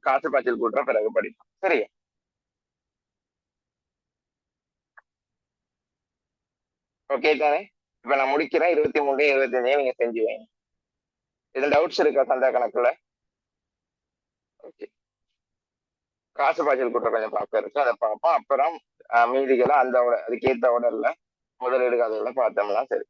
காசு பாய்ச்சல் கூட்டுற பிறகு படிப்போம். சரி. ஓகே தானே? இப்ப நான் முடிக்கிறேன். 23 25 நீங்க செஞ்சு வைங்க. எதுவும் டவுட்ஸ் இருக்கா சந்தா கணக்குல? ஓகே. காசு பாய்ச்சல் கூட்டுற கொஞ்சம் பார்க்க இருக்கு, அதை பார்ப்போம். அப்புறம் மீதிகளை அந்த அதுக்கேற்ற ஆர்டர்ல முதலீடு கதைகளை பார்த்தோம்னா சரி.